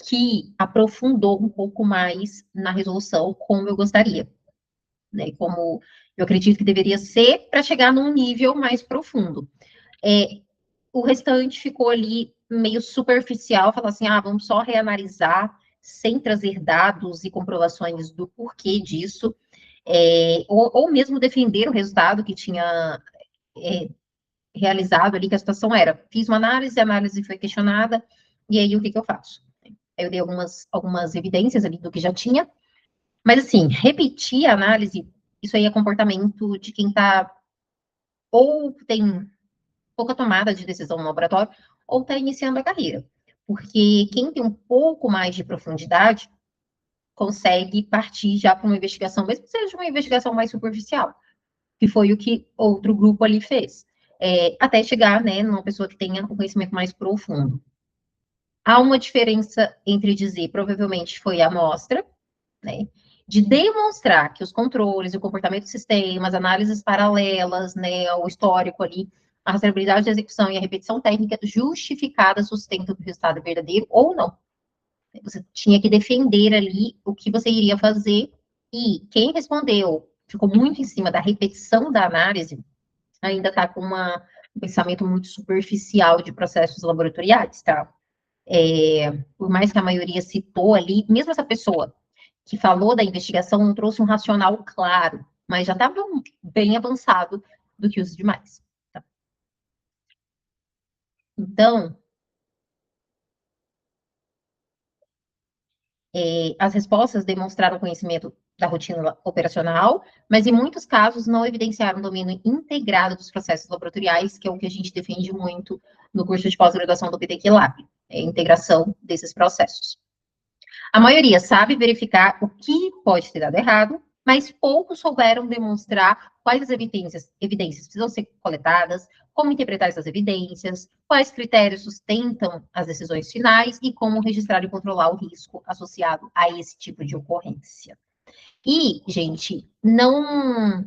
que aprofundou um pouco mais na resolução, como eu gostaria, né, como eu acredito que deveria ser para chegar num nível mais profundo. O restante ficou ali meio superficial, falar assim, vamos só reanalisar, sem trazer dados e comprovações do porquê disso, ou mesmo defender o resultado que tinha realizado ali, que a situação era, fiz uma análise, a análise foi questionada, e aí o que eu faço? Eu dei algumas evidências ali do que já tinha, mas assim, repetir a análise, isso aí é comportamento de quem está, ou tem pouca tomada de decisão no laboratório, ou está iniciando a carreira. Porque quem tem um pouco mais de profundidade consegue partir já para uma investigação, mesmo que seja uma investigação mais superficial, que foi o que outro grupo ali fez, até chegar, né, numa pessoa que tenha um conhecimento mais profundo. Há uma diferença entre dizer, provavelmente foi a amostra, né, de demonstrar que os controles, o comportamento dos sistemas, análises paralelas, né, o histórico ali, a rastreabilidade da execução e a repetição técnica justificada sustentam o resultado verdadeiro ou não. Você tinha que defender ali o que você iria fazer e quem respondeu ficou muito em cima da repetição da análise, ainda está com um pensamento muito superficial de processos laboratoriais, tá? Por mais que a maioria citou ali, mesmo essa pessoa que falou da investigação não trouxe um racional claro, mas já estava bem avançado do que os demais. Tá? Então, as respostas demonstraram conhecimento da rotina operacional, mas em muitos casos não evidenciaram o domínio integrado dos processos laboratoriais, que é o que a gente defende muito no curso de pós-graduação do PTQ Lab, a integração desses processos. A maioria sabe verificar o que pode ter dado errado, mas poucos souberam demonstrar quais as evidências precisam ser coletadas, como interpretar essas evidências, quais critérios sustentam as decisões finais e como registrar e controlar o risco associado a esse tipo de ocorrência. E, gente, não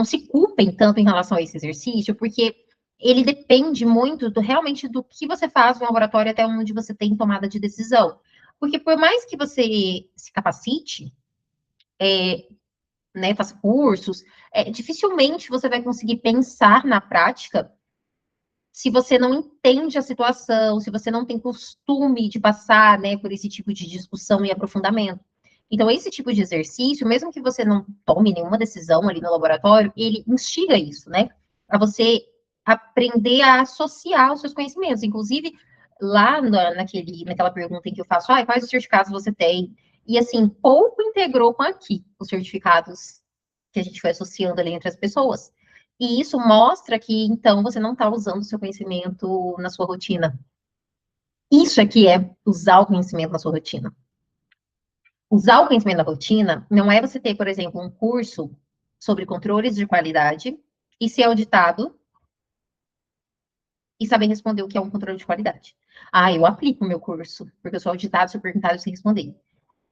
se culpem tanto em relação a esse exercício, porque ele depende muito realmente do que você faz no laboratório até onde você tem tomada de decisão. Porque por mais que você se capacite, né, faça cursos, dificilmente você vai conseguir pensar na prática se você não entende a situação, se você não tem costume de passar, né, por esse tipo de discussão e aprofundamento. Então, esse tipo de exercício, mesmo que você não tome nenhuma decisão ali no laboratório, ele instiga isso, né? A você aprender a associar os seus conhecimentos. Inclusive, lá naquela pergunta em que eu faço, quais os certificados você tem? E, assim, pouco integrou com aqui os certificados que a gente foi associando ali entre as pessoas. E isso mostra que, então, você não está usando o seu conhecimento na sua rotina. Isso aqui é usar o conhecimento na sua rotina. Usar o conhecimento na rotina não é você ter, por exemplo, um curso sobre controles de qualidade e ser auditado e saber responder o que é um controle de qualidade. Ah, eu aplico o meu curso, porque eu sou auditado, sou perguntado, eu sei responder.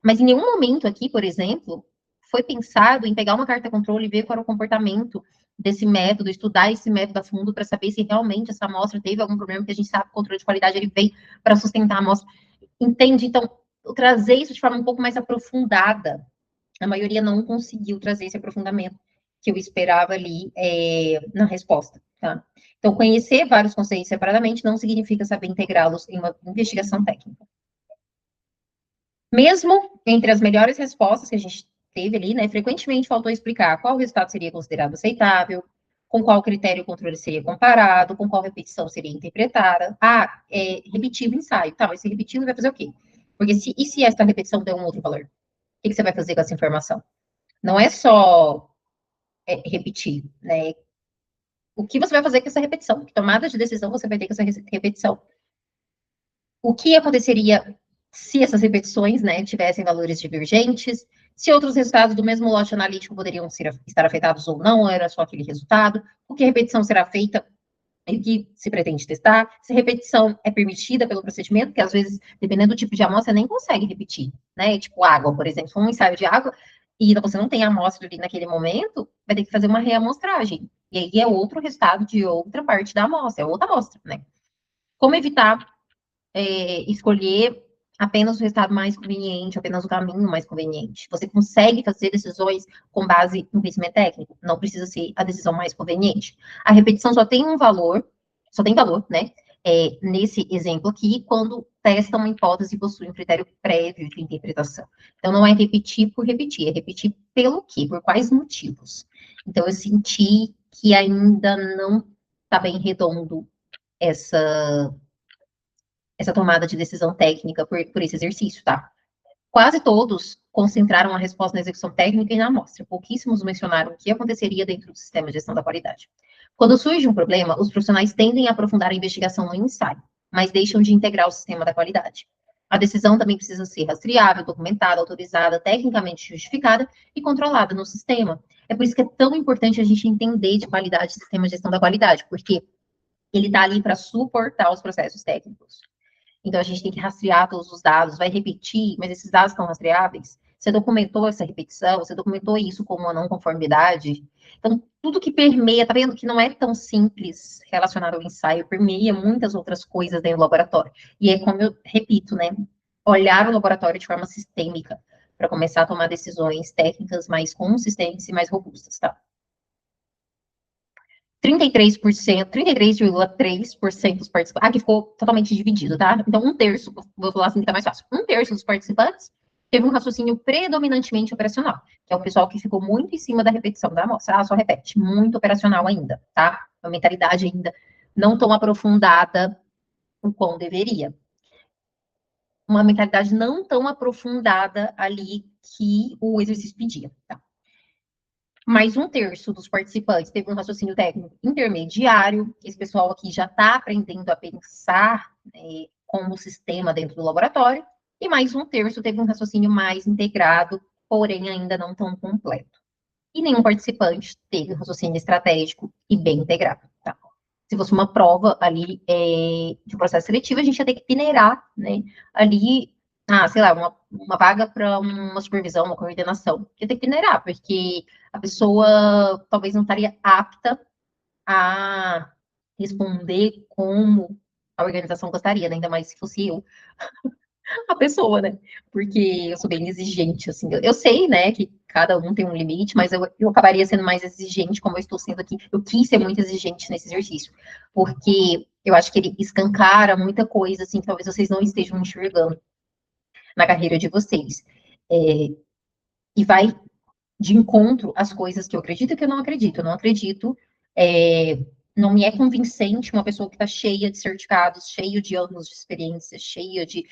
Mas em nenhum momento aqui, por exemplo, foi pensado em pegar uma carta controle e ver qual era o comportamento desse método, estudar esse método a fundo para saber se realmente essa amostra teve algum problema, porque a gente sabe que o controle de qualidade ele vem para sustentar a amostra. Entende? Então, trazer isso de forma um pouco mais aprofundada. A maioria não conseguiu trazer esse aprofundamento que eu esperava ali na resposta, tá? Então, conhecer vários conceitos separadamente não significa saber integrá-los em uma investigação técnica. Mesmo entre as melhores respostas que a gente teve ali, né, frequentemente faltou explicar qual resultado seria considerado aceitável, com qual critério o controle seria comparado, com qual repetição seria interpretada. Ah, repetir o ensaio. Tá, mas se repetir, vai fazer o quê? Porque e se esta repetição der um outro valor? O que você vai fazer com essa informação? Não é só repetir, né? O que você vai fazer com essa repetição? Que tomada de decisão você vai ter com essa repetição? O que aconteceria se essas repetições, né, tivessem valores divergentes? Se outros resultados do mesmo lote analítico poderiam estar afetados ou não, ou era só aquele resultado? O que a repetição será feita e o que se pretende testar? Se a repetição é permitida pelo procedimento, que às vezes, dependendo do tipo de amostra, nem consegue repetir, né? Tipo água, por exemplo, um ensaio de água, e você não tem a amostra ali naquele momento, vai ter que fazer uma reamostragem. E aí é outro resultado de outra parte da amostra, é outra amostra, né? Como evitar escolher apenas o resultado mais conveniente, apenas o caminho mais conveniente. Você consegue fazer decisões com base em conhecimento técnico, não precisa ser a decisão mais conveniente. A repetição só tem um valor, só tem valor, né? Nesse exemplo aqui, quando testa uma hipótese e possui um critério prévio de interpretação. Então, não é repetir por repetir, é repetir pelo quê? Por quais motivos? Então, eu senti que ainda não está bem redondo essa tomada de decisão técnica por esse exercício, tá? Quase todos concentraram a resposta na execução técnica e na amostra. Pouquíssimos mencionaram o que aconteceria dentro do sistema de gestão da qualidade. Quando surge um problema, os profissionais tendem a aprofundar a investigação no ensaio, mas deixam de integrar o sistema da qualidade. A decisão também precisa ser rastreável, documentada, autorizada, tecnicamente justificada e controlada no sistema. É por isso que é tão importante a gente entender de qualidade, sistema de gestão da qualidade, porque ele está ali para suportar os processos técnicos. Então, a gente tem que rastrear todos os dados, vai repetir, mas esses dados estão rastreáveis? Você documentou essa repetição? Você documentou isso como uma não conformidade? Então, tudo que permeia, tá vendo que não é tão simples relacionado ao ensaio, permeia muitas outras coisas dentro do laboratório. E é como eu repito, né? Olhar o laboratório de forma sistêmica, para começar a tomar decisões técnicas mais consistentes e mais robustas, tá? 33%, 33,3% dos participantes. Aqui ficou totalmente dividido, tá? Então, um terço, vou falar assim que tá mais fácil. Um terço dos participantes teve um raciocínio predominantemente operacional, que é o pessoal que ficou muito em cima da repetição da amostra. Ah, só repete, muito operacional ainda, tá? A mentalidade ainda não tão aprofundada o quão deveria. Uma mentalidade não tão aprofundada ali que o exercício pedia, tá? Mais um terço dos participantes teve um raciocínio técnico intermediário. Esse pessoal aqui já está aprendendo a pensar como sistema dentro do laboratório. E mais um terço teve um raciocínio mais integrado, porém ainda não tão completo. E nenhum participante teve um raciocínio estratégico e bem integrado. Tá? Se fosse uma prova ali de processo seletivo, a gente ia ter que peneirar, né? Ali, sei lá, uma vaga para uma supervisão, uma coordenação. Ia ter que peneirar, porque a pessoa talvez não estaria apta a responder como a organização gostaria, né? Ainda mais se fosse eu a pessoa, né? Porque eu sou bem exigente, assim. Eu sei, né, que cada um tem um limite, mas eu acabaria sendo mais exigente, como eu estou sendo aqui. Eu quis ser muito exigente nesse exercício, porque eu acho que ele escancara muita coisa, assim, que talvez vocês não estejam enxergando na carreira de vocês. E vai de encontro às coisas que eu acredito e que eu não acredito. Eu não acredito, não me é convincente uma pessoa que está cheia de certificados, cheia de anos de experiência, cheia de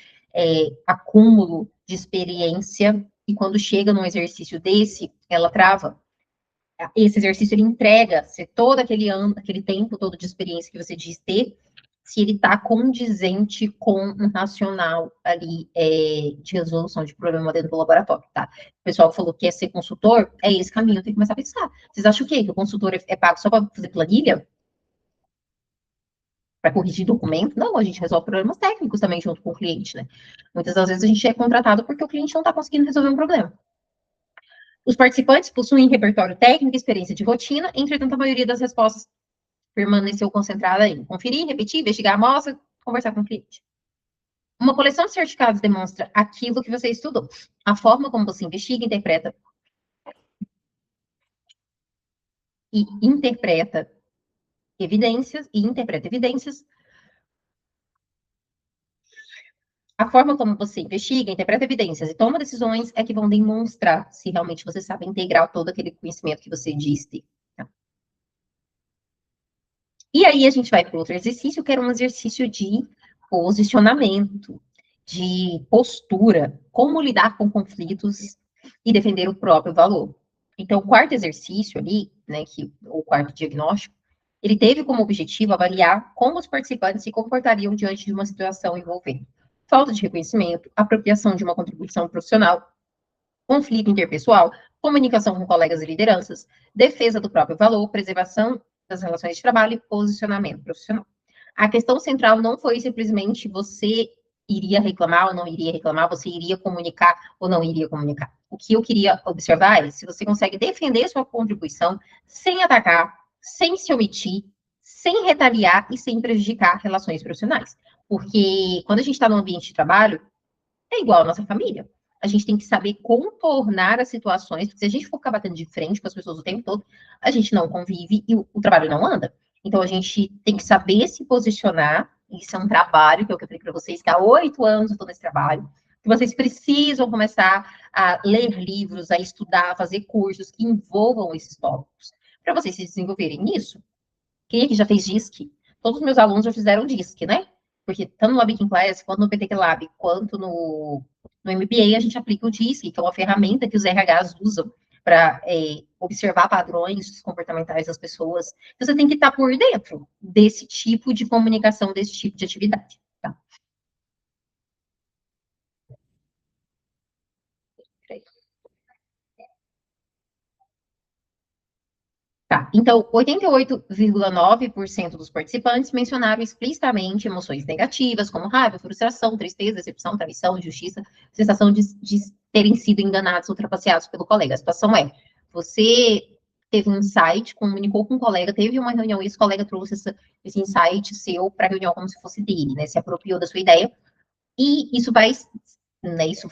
acúmulo de experiência, e quando chega num exercício desse, ela trava. esse exercício ele entrega se todo aquele ano, aquele tempo todo de experiência que você diz ter, se ele está condizente com um racional ali de resolução de problema dentro do laboratório, tá? O pessoal falou que é ser consultor, é esse caminho, tem que começar a pensar. Vocês acham o quê? Que o consultor é pago só para fazer planilha? Para corrigir documento? Não, a gente resolve problemas técnicos também junto com o cliente, né? Muitas das vezes a gente é contratado porque o cliente não está conseguindo resolver um problema. Os participantes possuem repertório técnico e experiência de rotina, entretanto, a maioria das respostas permaneceu concentrada em conferir, repetir, investigar a amostra, conversar com o cliente. Uma coleção de certificados demonstra aquilo que você estudou, a forma como você investiga, interpreta evidências, a forma como você investiga, interpreta evidências e toma decisões é que vão demonstrar se realmente você sabe integrar todo aquele conhecimento que você diz ter. Tá? E aí a gente vai para outro exercício, que era um exercício de posicionamento, de postura, como lidar com conflitos e defender o próprio valor. Então, o quarto exercício ali, né, o quarto diagnóstico, ele teve como objetivo avaliar como os participantes se comportariam diante de uma situação envolvendo falta de reconhecimento, apropriação de uma contribuição profissional, conflito interpessoal, comunicação com colegas e lideranças, defesa do próprio valor, preservação das relações de trabalho e posicionamento profissional. A questão central não foi simplesmente você iria reclamar ou não iria reclamar, você iria comunicar ou não iria comunicar. O que eu queria observar é se você consegue defender sua contribuição sem atacar, sem se omitir, sem retaliar e sem prejudicar relações profissionais. Porque quando a gente está no ambiente de trabalho, é igual a nossa família. A gente tem que saber contornar as situações, porque se a gente for ficar batendo de frente com as pessoas o tempo todo, a gente não convive e o trabalho não anda. Então, a gente tem que saber se posicionar. Isso é um trabalho, que é o que eu falei para vocês, que há 8 anos eu estou nesse trabalho, que vocês precisam começar a ler livros, a estudar, a fazer cursos que envolvam esses tópicos, para vocês se desenvolverem nisso. Quem aqui já fez DISC? Todos os meus alunos já fizeram DISC, né? Porque tanto no Lab Class, quanto no PTQ Lab, quanto no MBA, a gente aplica o DISC, que é uma ferramenta que os RHs usam para observar padrões comportamentais das pessoas. Então, você tem que estar por dentro desse tipo de comunicação, desse tipo de atividade. Tá? Tá, então, 88,9% dos participantes mencionaram explicitamente emoções negativas, como raiva, frustração, tristeza, decepção, traição, injustiça, sensação de terem sido enganados, ultrapassados pelo colega. A situação é, você teve um insight, comunicou com um colega, teve uma reunião e esse colega trouxe esse insight seu para a reunião como se fosse dele, né? Se apropriou da sua ideia, e isso vai, né, isso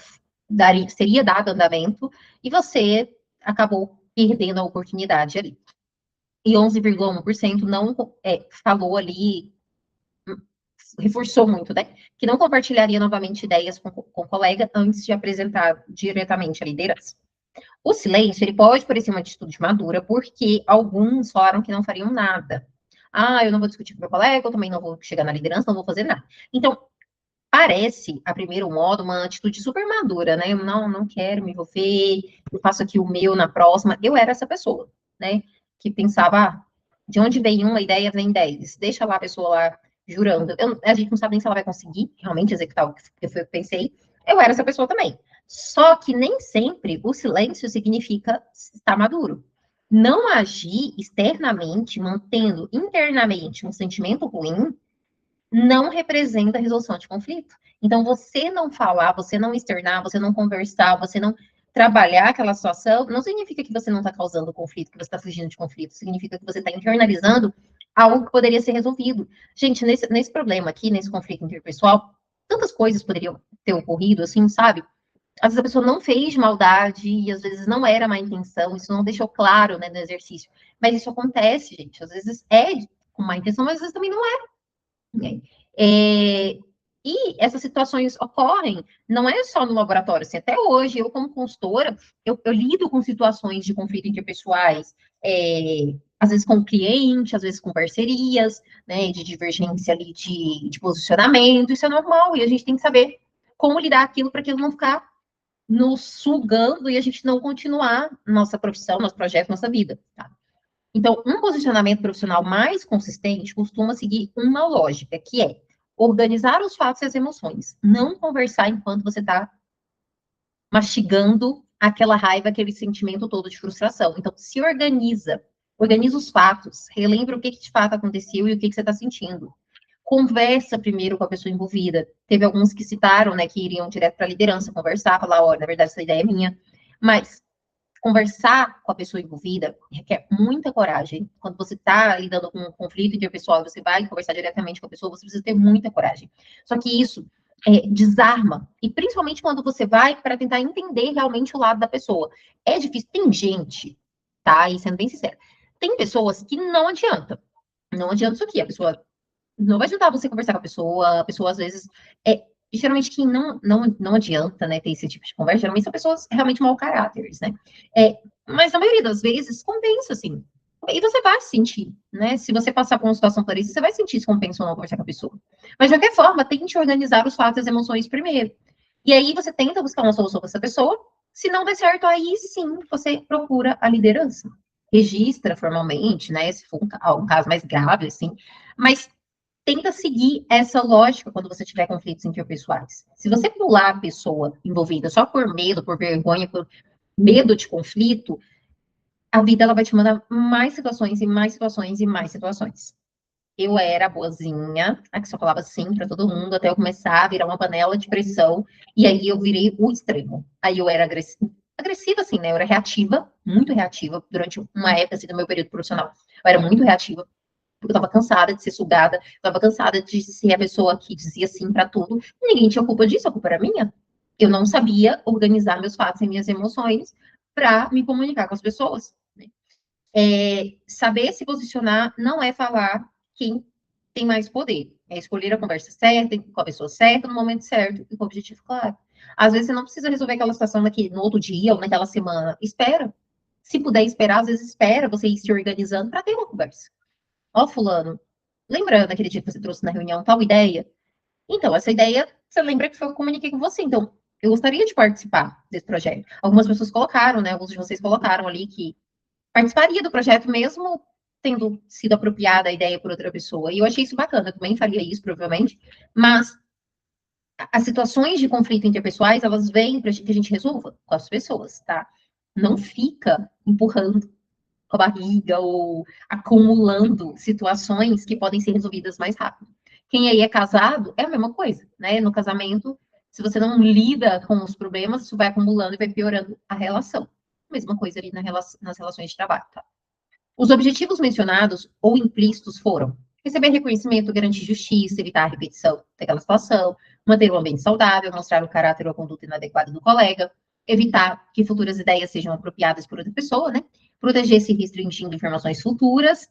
seria dado andamento, e você acabou perdendo a oportunidade ali e 11,1% não falou ali, reforçou muito, né? Que não compartilharia novamente ideias com o colega antes de apresentar diretamente a liderança. O silêncio, ele pode parecer uma atitude madura, porque alguns falaram que não fariam nada. Ah, eu não vou discutir com meu colega, eu também não vou chegar na liderança, não vou fazer nada. Então, parece, a primeiro modo, uma atitude super madura, né? Eu não quero me envolver, eu faço aqui o meu na próxima. Eu era essa pessoa, né? Que pensava, de onde vem uma ideia, vem 10. Deixa lá a pessoa lá jurando. A gente não sabe nem se ela vai conseguir realmente executar o que foi eu pensei. Eu era essa pessoa também. Só que nem sempre o silêncio significa estar maduro. Não agir externamente, mantendo internamente um sentimento ruim, não representa a resolução de conflito. Então, você não falar, você não externar, você não conversar, você não trabalhar aquela situação, não significa que você não está causando conflito, que você está fugindo de conflito, significa que você está internalizando algo que poderia ser resolvido. Gente, nesse problema aqui, nesse conflito interpessoal, tantas coisas poderiam ter ocorrido, assim, sabe? Às vezes a pessoa não fez maldade, e às vezes não era má intenção, isso não deixou claro, né, no exercício. Mas isso acontece, gente. Às vezes é com má intenção, mas às vezes também não é. É, e essas situações ocorrem, não é só no laboratório, assim, até hoje, eu como consultora, eu lido com situações de conflito interpessoais, às vezes com o cliente, às vezes com parcerias, né, de divergência ali de posicionamento, isso é normal, e a gente tem que saber como lidar aquilo para aquilo não ficar nos sugando e a gente não continuar nossa profissão, nosso projeto, nossa vida, tá? Então, um posicionamento profissional mais consistente costuma seguir uma lógica, que é organizar os fatos e as emoções, não conversar enquanto você está mastigando aquela raiva, aquele sentimento todo de frustração. Então, se organiza, organiza os fatos, relembra o que de fato aconteceu e o que você está sentindo. Conversa primeiro com a pessoa envolvida. Teve alguns que citaram, né, que iriam direto para a liderança, conversar, falar, olha, na verdade, essa ideia é minha. Mas conversar com a pessoa envolvida requer muita coragem. Quando você está lidando com um conflito interpessoal e você vai conversar diretamente com a pessoa, você precisa ter muita coragem. Só que isso desarma. E principalmente quando você vai para tentar entender realmente o lado da pessoa. É difícil. Tem gente, tá? E sendo bem sincera, tem pessoas que não adianta. Não adianta isso aqui. A pessoa não vai adiantar você conversar com a pessoa às vezes geralmente quem não adianta, né, ter esse tipo de conversa, geralmente são pessoas realmente mau caráteres, né? Mas na maioria das vezes compensa, assim. E você vai sentir, né? Se você passar por uma situação parecida, você vai sentir se compensa ou não conversar com a pessoa. Mas de qualquer forma, tente organizar os fatos e as emoções primeiro. E aí você tenta buscar uma solução para essa pessoa. Se não der certo, aí sim você procura a liderança. Registra formalmente, né? Se for um caso mais grave, assim. Mas tenta seguir essa lógica quando você tiver conflitos interpessoais. Se você pular a pessoa envolvida só por medo, por vergonha, por medo de conflito, a vida ela vai te mandar mais situações e mais situações e mais situações. Eu era boazinha, a que só falava sim para todo mundo, até eu começar a virar uma panela de pressão, e aí eu virei o extremo. Aí eu era agressiva assim, né? Eu era reativa, muito reativa, durante uma época assim, do meu período profissional. Eu era muito reativa, porque eu estava cansada de ser sugada, estava cansada de ser a pessoa que dizia sim para tudo. Ninguém tinha culpa disso, a culpa era minha. Eu não sabia organizar meus fatos e minhas emoções para me comunicar com as pessoas. Né? Saber se posicionar não é falar quem tem mais poder. É escolher a conversa certa, com a pessoa certa, no momento certo e com o objetivo claro. Às vezes você não precisa resolver aquela situação no outro dia ou naquela semana. Espera. Se puder esperar, às vezes espera você ir se organizando para ter uma conversa. Ó, fulano, lembra daquele dia que você trouxe na reunião tal ideia? Então, essa ideia, você lembra que foi eu que comuniquei com você. Então, eu gostaria de participar desse projeto. Algumas pessoas colocaram, né? Alguns de vocês colocaram ali que participaria do projeto mesmo tendo sido apropriada a ideia por outra pessoa. E eu achei isso bacana, eu também faria isso, provavelmente. Mas as situações de conflito interpessoais, elas vêm para que a gente resolva com as pessoas, tá? Não fica empurrando com a barriga ou acumulando situações que podem ser resolvidas mais rápido. Quem aí é casado é a mesma coisa, né? No casamento, se você não lida com os problemas, isso vai acumulando e vai piorando a relação. Mesma coisa ali nas relações de trabalho, tá? Os objetivos mencionados ou implícitos foram receber reconhecimento, garantir justiça, evitar a repetição daquela situação, manter um ambiente saudável, mostrar o caráter ou a conduta inadequada do colega, evitar que futuras ideias sejam apropriadas por outra pessoa, né? Proteger-se restringindo informações futuras,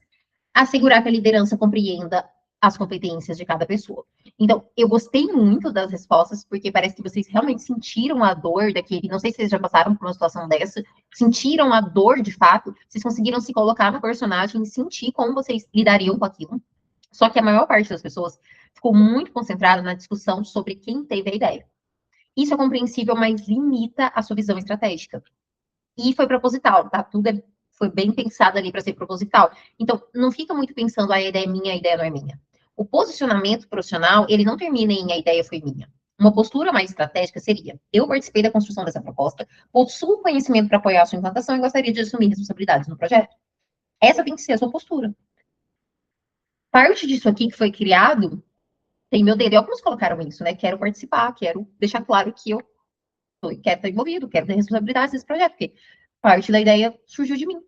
assegurar que a liderança compreenda as competências de cada pessoa. Então, eu gostei muito das respostas, porque parece que vocês realmente sentiram a dor daquele. Não sei se vocês já passaram por uma situação dessa, sentiram a dor de fato, vocês conseguiram se colocar no personagem e sentir como vocês lidariam com aquilo. Só que a maior parte das pessoas ficou muito concentrada na discussão sobre quem teve a ideia. Isso é compreensível, mas limita a sua visão estratégica. E foi proposital, tá? Foi bem pensado ali para ser proposital. Então, não fica muito pensando, a ideia é minha, a ideia não é minha. O posicionamento profissional, ele não termina em a ideia foi minha. Uma postura mais estratégica seria: eu participei da construção dessa proposta, possuo conhecimento para apoiar a sua implantação e gostaria de assumir responsabilidades no projeto. Essa tem que ser a sua postura. Parte disso aqui que foi criado tem meu dedo. E alguns colocaram isso, né? Quero participar, quero deixar claro que eu quero estar envolvido, quero ter responsabilidades nesse projeto, porque parte da ideia surgiu de mim.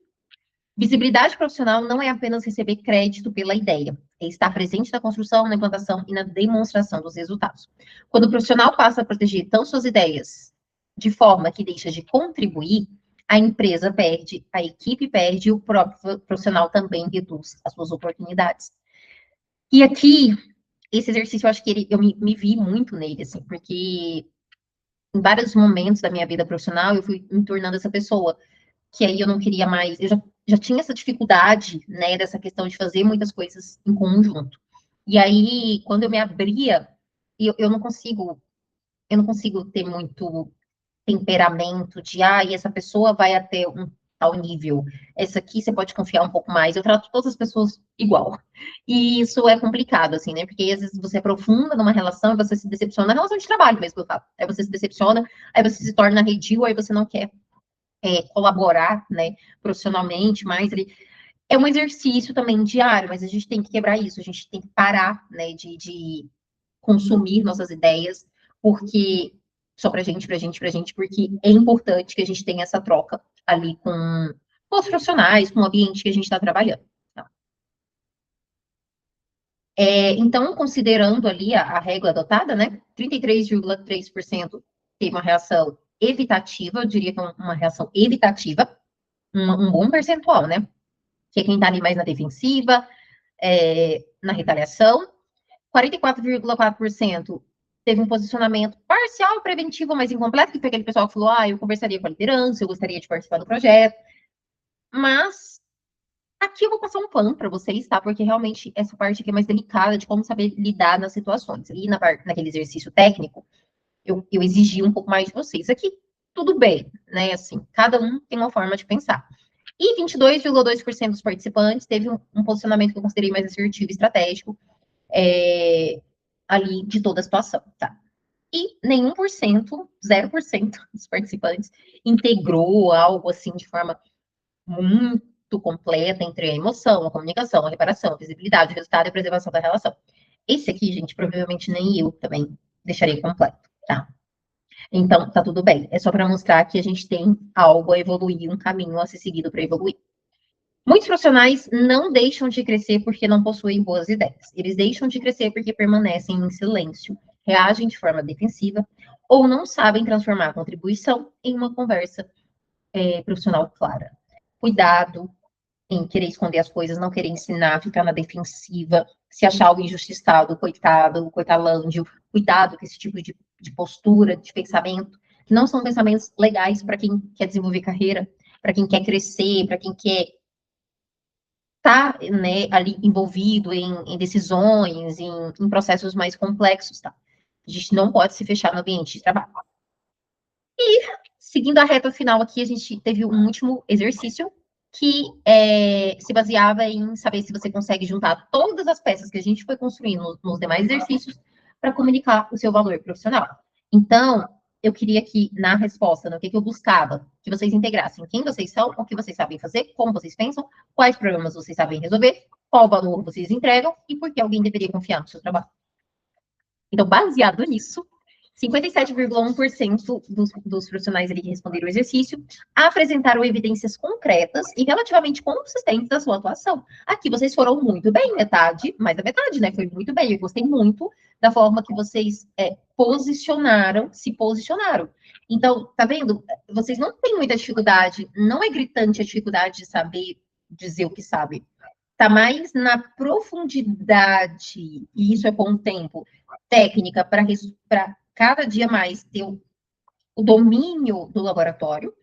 Visibilidade profissional não é apenas receber crédito pela ideia, é estar presente na construção, na implantação e na demonstração dos resultados. Quando o profissional passa a proteger tão suas ideias de forma que deixa de contribuir, a empresa perde, a equipe perde e o próprio profissional também reduz as suas oportunidades. E aqui, esse exercício, eu acho que eu me vi muito nele, assim, porque em vários momentos da minha vida profissional, eu fui me tornando essa pessoa que aí eu não queria mais, eu já tinha essa dificuldade, né, dessa questão de fazer muitas coisas em conjunto. E aí, quando eu me abria, eu não consigo ter muito temperamento de, e essa pessoa vai até um tal nível, essa aqui você pode confiar um pouco mais. Eu trato todas as pessoas igual. E isso é complicado, assim, né? Porque às vezes você aprofunda numa relação e você se decepciona na relação de trabalho mesmo, eu falo. Aí você se decepciona, aí você se torna arredio, aí você não quer colaborar, né, profissionalmente, mas é um exercício também diário, mas a gente tem que quebrar isso, a gente tem que parar, né, de consumir nossas ideias, porque só pra gente, pra gente, pra gente, porque é importante que a gente tenha essa troca ali com os profissionais, com o ambiente que a gente está trabalhando. Tá? Então, considerando ali a régua adotada, né, 33,3% teve uma reação evitativa, eu diria que é uma reação evitativa, um bom percentual, né? Que é quem está ali mais na defensiva, na retaliação. 44,4% teve um posicionamento parcial, preventivo, mas incompleto, que foi aquele pessoal que falou, eu conversaria com a liderança, eu gostaria de participar do projeto. Mas aqui eu vou passar um pano para vocês, tá? Porque realmente essa parte aqui é mais delicada de como saber lidar nas situações. E naquele exercício técnico, eu exigi um pouco mais de vocês. Aqui, tudo bem, né? Assim, cada um tem uma forma de pensar. E 22,2% dos participantes teve um posicionamento que eu considerei mais assertivo e estratégico ali de toda a situação, tá? E nenhum por cento, 0% dos participantes integrou algo assim de forma muito completa entre a emoção, a comunicação, a reparação, a visibilidade, o resultado e a preservação da relação. Esse aqui, gente, provavelmente nem eu também deixaria completo, tá? Então, tá tudo bem. É só para mostrar que a gente tem algo a evoluir, um caminho a ser seguido para evoluir. Muitos profissionais não deixam de crescer porque não possuem boas ideias. Eles deixam de crescer porque permanecem em silêncio, reagem de forma defensiva ou não sabem transformar a contribuição em uma conversa profissional clara. Cuidado em querer esconder as coisas, não querer ensinar, ficar na defensiva, se achar algo injustiçado, coitado, coitalândio. Cuidado com esse tipo de postura, de pensamento, que não são pensamentos legais para quem quer desenvolver carreira, para quem quer crescer, para quem quer estar, né, ali envolvido em decisões, em processos mais complexos, tá? A gente não pode se fechar no ambiente de trabalho. E, seguindo a reta final aqui, a gente teve um último exercício que se baseava em saber se você consegue juntar todas as peças que a gente foi construindo nos demais exercícios para comunicar o seu valor profissional. Então, eu queria que, na resposta, no que eu buscava, que vocês integrassem quem vocês são, o que vocês sabem fazer, como vocês pensam, quais problemas vocês sabem resolver, qual valor vocês entregam e por que alguém deveria confiar no seu trabalho. Então, baseado nisso, 57,1% dos profissionais ali que responderam o exercício apresentaram evidências concretas e relativamente consistentes da sua atuação. Aqui vocês foram muito bem, metade, mais da metade, né? Foi muito bem. Eu gostei muito da forma que vocês se posicionaram. Então, tá vendo? Vocês não têm muita dificuldade, não é gritante a dificuldade de saber dizer o que sabe. Tá mais na profundidade, e isso é com o tempo, técnica para cada dia mais ter o domínio do laboratório,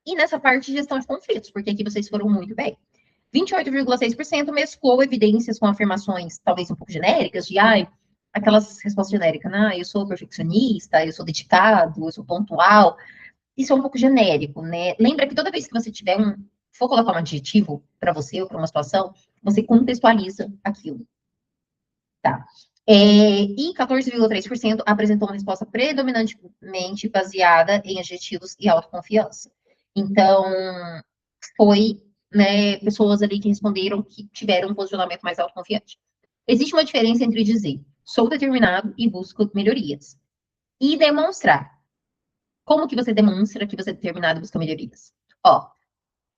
e nessa parte de gestão de conflitos, porque aqui vocês foram muito bem. 28,6% mesclou evidências com afirmações talvez um pouco genéricas, de aquelas respostas genéricas, eu sou perfeccionista, eu sou dedicado, eu sou pontual. Isso é um pouco genérico, né? Lembra que toda vez que você tiver for colocar um adjetivo para você ou para uma situação, você contextualiza aquilo, tá? E 14,3% apresentou uma resposta predominantemente baseada em adjetivos e autoconfiança. Então, foi, né, pessoas ali que responderam que tiveram um posicionamento mais autoconfiante. Existe uma diferença entre dizer sou determinado e busco melhorias e demonstrar. Como que você demonstra que você é determinado e busca melhorias? Ó,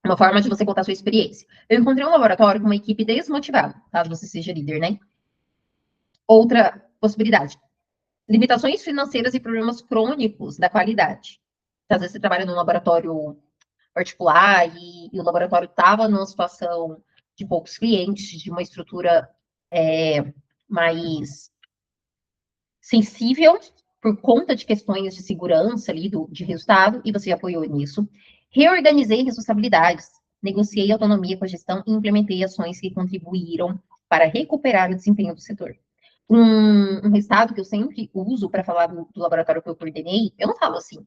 uma forma de você contar a sua experiência. Eu encontrei um laboratório com uma equipe desmotivada, caso você seja líder, né? Outra possibilidade. Limitações financeiras e problemas crônicos da qualidade. Então, às vezes você trabalha num laboratório particular e o laboratório estava numa situação de poucos clientes, de uma estrutura mais sensível por conta de questões de segurança ali, de resultado, e você apoiou nisso. Reorganizei responsabilidades, negociei autonomia com a gestão e implementei ações que contribuíram para recuperar o desempenho do setor. Um resultado que eu sempre uso para falar do laboratório que eu coordenei, eu não falo assim,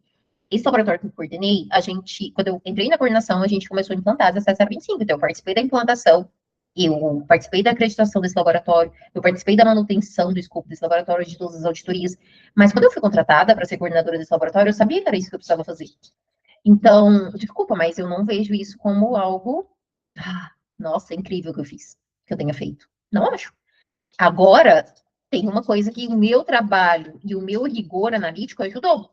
esse laboratório que eu coordenei, quando eu entrei na coordenação, a gente começou a implantar 17.025. Então, eu participei da implantação, eu participei da acreditação desse laboratório, eu participei da manutenção do escopo desse laboratório, de todas as auditorias. Mas quando eu fui contratada para ser coordenadora desse laboratório, eu sabia que era isso que eu precisava fazer. Então, desculpa, mas eu não vejo isso como algo, nossa, incrível que eu fiz, que eu tenha feito. Não acho. Agora, tem uma coisa que o meu trabalho e o meu rigor analítico ajudou.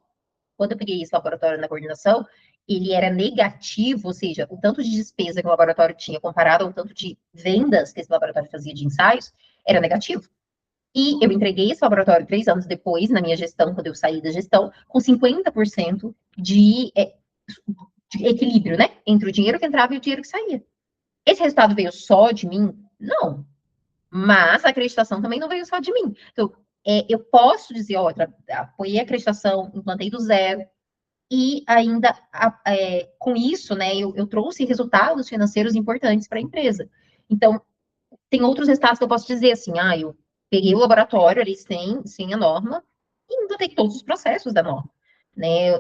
Quando eu peguei esse laboratório na coordenação, ele era negativo, ou seja, o tanto de despesa que o laboratório tinha comparado ao tanto de vendas que esse laboratório fazia de ensaios, era negativo. E eu entreguei esse laboratório 3 anos depois, na minha gestão, quando eu saí da gestão, com 50% de equilíbrio, né? Entre o dinheiro que entrava e o dinheiro que saía. Esse resultado veio só de mim? Não. Mas a acreditação também não veio só de mim. Então, eu posso dizer, ó, apoiei a acreditação, implantei do zero, e ainda com isso, né, eu trouxe resultados financeiros importantes para a empresa. Então, tem outros resultados que eu posso dizer assim, eu peguei o laboratório ali sem a norma e implantei todos os processos da norma. Né?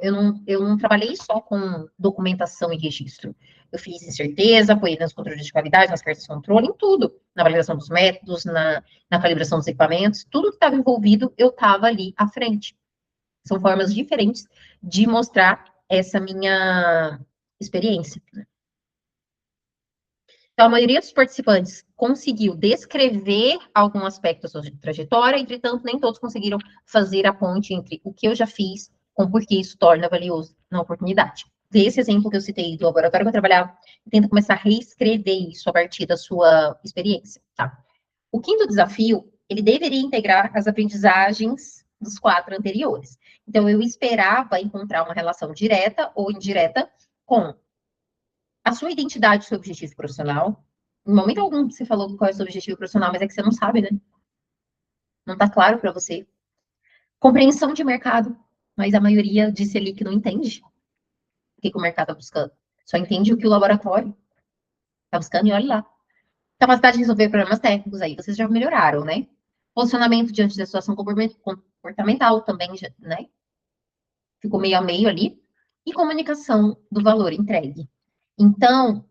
Eu não trabalhei só com documentação e registro. Eu fiz incerteza, apoiei nos controles de qualidade, nas cartas de controle, em tudo. Na validação dos métodos, na calibração dos equipamentos, tudo que estava envolvido, eu estava ali à frente. São formas diferentes de mostrar essa minha experiência. Então, a maioria dos participantes conseguiu descrever algum aspecto da sua trajetória, entretanto, nem todos conseguiram fazer a ponte entre o que eu já fiz com por que isso torna valioso na oportunidade. Esse exemplo que eu citei do laboratório que eu trabalhava, tenta começar a reescrever isso a partir da sua experiência. Tá? O quinto desafio, ele deveria integrar as aprendizagens dos 4 anteriores. Então, eu esperava encontrar uma relação direta ou indireta com a sua identidade, seu objetivo profissional. Em momento algum você falou qual é o seu objetivo profissional, mas é que você não sabe, né? Não está claro para você. Compreensão de mercado, mas a maioria disse ali que não entende o que o mercado está buscando. Só entende o que o laboratório está buscando e olha lá. Capacidade de resolver problemas técnicos, aí vocês já melhoraram, né? Posicionamento diante da situação comportamental também, né? Ficou meio a meio ali. E comunicação do valor entregue. Então,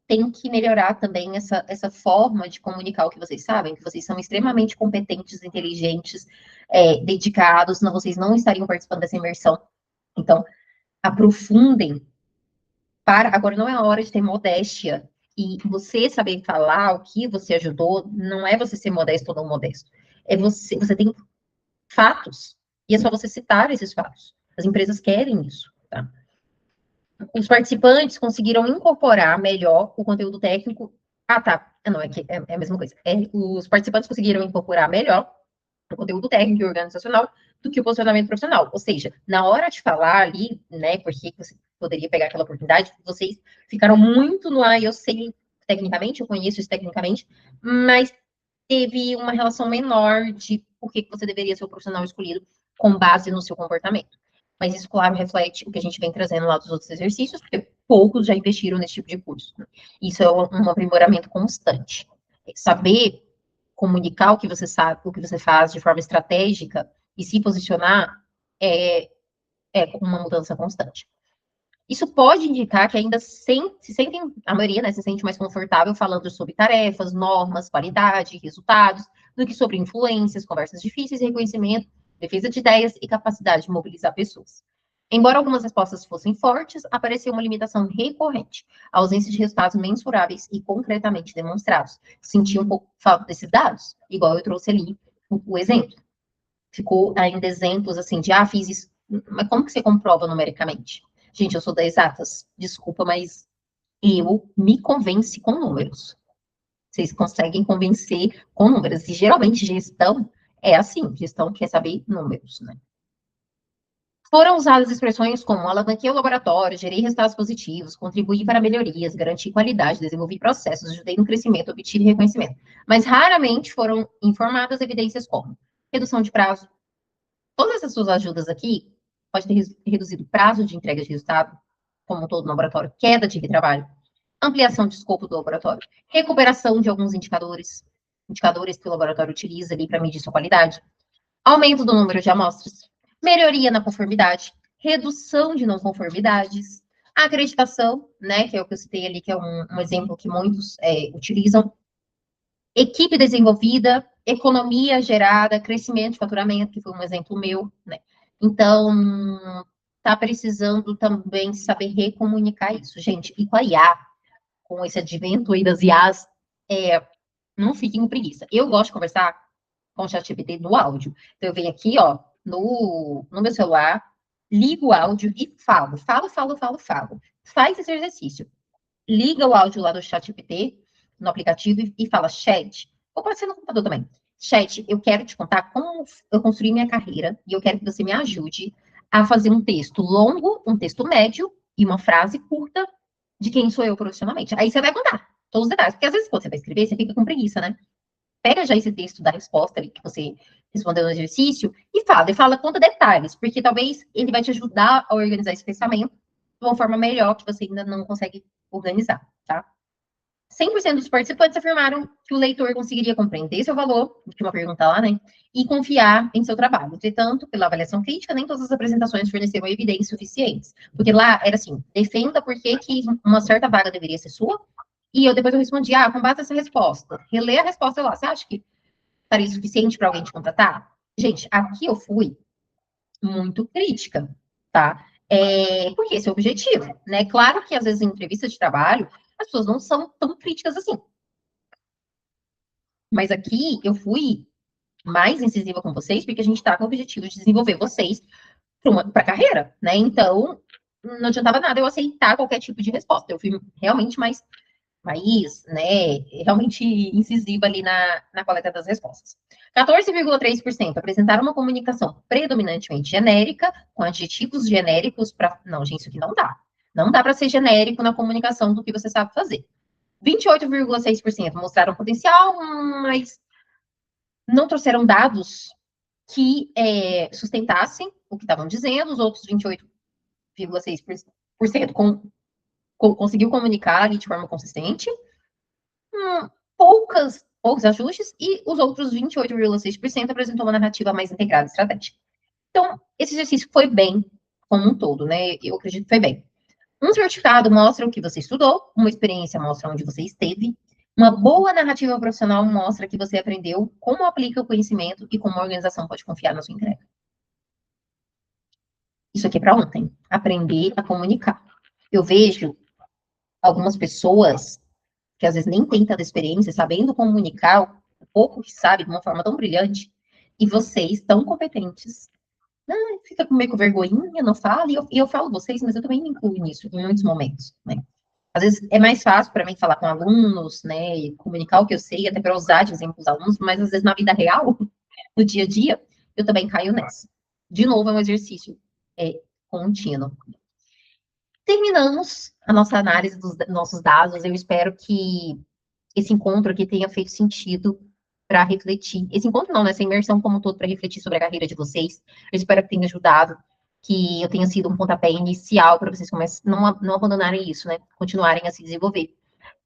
tem que melhorar também essa forma de comunicar o que vocês sabem, que vocês são extremamente competentes, inteligentes, dedicados, senão vocês não estariam participando dessa imersão. Então, aprofundem. Agora não é a hora de ter modéstia. E você saber falar o que você ajudou, não é você ser modesto ou não modesto. É você tem fatos. E é só você citar esses fatos. As empresas querem isso, tá? Os participantes conseguiram incorporar melhor o conteúdo técnico. Tá. Não, é a mesma coisa. Os participantes conseguiram incorporar melhor o conteúdo técnico e organizacional do que o posicionamento profissional. Ou seja, na hora de falar ali, né, porque você poderia pegar aquela oportunidade, vocês ficaram muito no eu sei tecnicamente, eu conheço isso tecnicamente, mas teve uma relação menor de por que você deveria ser o profissional escolhido com base no seu comportamento. Mas isso, claro, reflete o que a gente vem trazendo lá dos outros exercícios, porque poucos já investiram nesse tipo de curso. Isso é um aprimoramento constante. Saber comunicar o que você sabe, o que você faz de forma estratégica e se posicionar é uma mudança constante. Isso pode indicar que ainda se sentem, a maioria, né, se sente mais confortável falando sobre tarefas, normas, qualidade, resultados, do que sobre influências, conversas difíceis, reconhecimento, defesa de ideias e capacidade de mobilizar pessoas. Embora algumas respostas fossem fortes, apareceu uma limitação recorrente, a ausência de resultados mensuráveis e concretamente demonstrados. Senti um pouco falta desses dados, igual eu trouxe ali o exemplo. Ficou ainda exemplos assim de, fiz isso, mas como que você comprova numericamente? Gente, eu sou da exatas, desculpa, mas eu me convenci com números. Vocês conseguem convencer com números. E geralmente gestão é assim, gestão quer saber números, né? Foram usadas expressões como alavanquei o laboratório, gerei resultados positivos, contribuí para melhorias, garanti qualidade, desenvolvi processos, ajudei no crescimento, obtive reconhecimento. Mas raramente foram informadas evidências como redução de prazo. Todas essas suas ajudas aqui pode ter reduzido o prazo de entrega de resultado, como todo no laboratório, queda de retrabalho, ampliação de escopo do laboratório, recuperação de alguns indicadores que o laboratório utiliza ali para medir sua qualidade, aumento do número de amostras, melhoria na conformidade, redução de não conformidades, a acreditação, né, que é o que eu citei ali, que é um exemplo que muitos utilizam, equipe desenvolvida, economia gerada, crescimento de faturamento, que foi um exemplo meu, né? Então, tá precisando também saber recomunicar isso, gente. E com a IA, com esse advento aí das IAs, não fiquem com preguiça. Eu gosto de conversar com o ChatGPT do áudio. Então, eu venho aqui, ó, no meu celular, ligo o áudio e falo. Faz esse exercício. Liga o áudio lá do ChatGPT, no aplicativo, e fala, chat, ou pode ser no computador também. Chat, eu quero te contar como eu construí minha carreira e eu quero que você me ajude a fazer um texto longo, um texto médio e uma frase curta de quem sou eu profissionalmente. Aí você vai contar todos os detalhes, porque às vezes quando você vai escrever, você fica com preguiça, né? Pega já esse texto da resposta ali que você respondeu no exercício e fala, conta detalhes, porque talvez ele vai te ajudar a organizar esse pensamento de uma forma melhor que você ainda não consegue organizar, tá? 100% dos participantes afirmaram que o leitor conseguiria compreender seu valor, que uma pergunta lá, né? E confiar em seu trabalho. Entretanto, pela avaliação crítica, nem todas as apresentações forneceram evidências suficientes. Porque lá era assim, defenda por que uma certa vaga deveria ser sua, e depois eu respondi, com base nessa resposta, relê a resposta lá. Você acha que estaria suficiente para alguém te contratar? Gente, aqui eu fui muito crítica, tá? Porque esse é o objetivo, né? Claro que às vezes em entrevista de trabalho, as pessoas não são tão críticas assim. Mas aqui eu fui mais incisiva com vocês, porque a gente está com o objetivo de desenvolver vocês para a carreira, né? Então, não adiantava nada eu aceitar qualquer tipo de resposta. Eu fui realmente mais, né, realmente incisiva ali na coleta das respostas. 14,3% apresentaram uma comunicação predominantemente genérica, com adjetivos genéricos para. Não, gente, isso aqui não dá. Não dá para ser genérico na comunicação do que você sabe fazer. 28,6% mostraram potencial, mas não trouxeram dados que sustentassem o que estavam dizendo. Os outros 28,6% conseguiu comunicar ali de forma consistente. Poucos ajustes, e os outros 28,6% apresentou uma narrativa mais integrada e estratégica. Então, esse exercício foi bem como um todo, né? Eu acredito que foi bem. Um certificado mostra o que você estudou, uma experiência mostra onde você esteve, uma boa narrativa profissional mostra que você aprendeu como aplica o conhecimento e como a organização pode confiar na sua entrega. Isso aqui é para ontem. Aprender a comunicar. Eu vejo algumas pessoas que às vezes nem têm tanta experiência, sabendo comunicar o pouco que sabe de uma forma tão brilhante, e vocês tão competentes. Fica meio com vergonhinha, não fala, e eu falo vocês, mas eu também me incluo nisso em muitos momentos, né? Às vezes é mais fácil para mim falar com alunos, né, e comunicar o que eu sei, até para usar de exemplo os alunos, mas às vezes na vida real, no dia a dia, eu também caio nessa. De novo, é um exercício contínuo. Terminamos a nossa análise dos nossos dados. Eu espero que esse encontro aqui tenha feito sentido para refletir. Esse encontro não, né? Essa imersão como um todo para refletir sobre a carreira de vocês. Eu espero que tenha ajudado, que eu tenha sido um pontapé inicial para vocês não abandonarem isso, né? Continuarem a se desenvolver.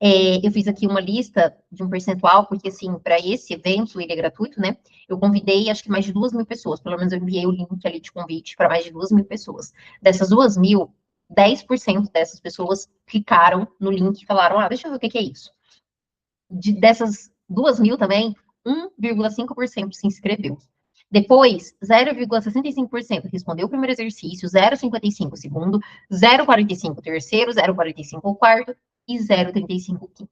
Eu fiz aqui uma lista de um percentual, porque, assim, para esse evento, ele é gratuito, né? Eu convidei, acho que mais de 2.000 pessoas, pelo menos eu enviei o link ali de convite para mais de 2.000 pessoas. Dessas 2.000, 10% dessas pessoas clicaram no link e falaram, deixa eu ver o que é isso. Dessas 2.000 também, 1,5% se inscreveu. Depois, 0,65% respondeu o primeiro exercício, 0,55% o segundo, 0,45% o terceiro, 0,45% o quarto e 0,35% o quinto.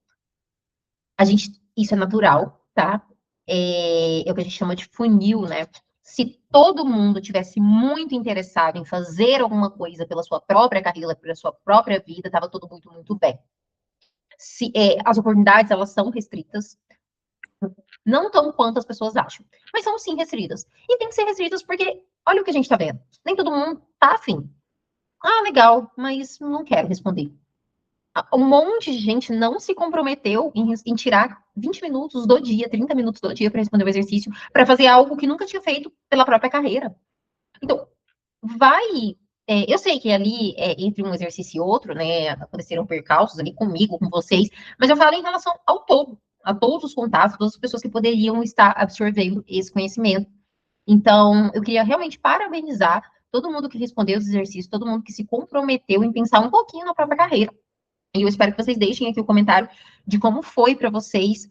Isso é natural, tá? É o que a gente chama de funil, né? Se todo mundo tivesse muito interessado em fazer alguma coisa pela sua própria carreira, pela sua própria vida, estava tudo muito, muito bem. As oportunidades, elas são restritas, não tão quanto as pessoas acham, mas são sim restritas. E tem que ser restritas porque, olha o que a gente está vendo, nem todo mundo tá afim. Legal, mas não quero responder. Um monte de gente não se comprometeu em tirar 20 minutos do dia, 30 minutos do dia para responder o exercício, para fazer algo que nunca tinha feito pela própria carreira. Então, eu sei que ali, entre um exercício e outro, né, aconteceram percalços ali comigo, com vocês, mas eu falo em relação ao todo, a todos os contatos, todas as pessoas que poderiam estar absorvendo esse conhecimento. Então, eu queria realmente parabenizar todo mundo que respondeu os exercícios, todo mundo que se comprometeu em pensar um pouquinho na própria carreira. E eu espero que vocês deixem aqui o comentário de como foi para vocês,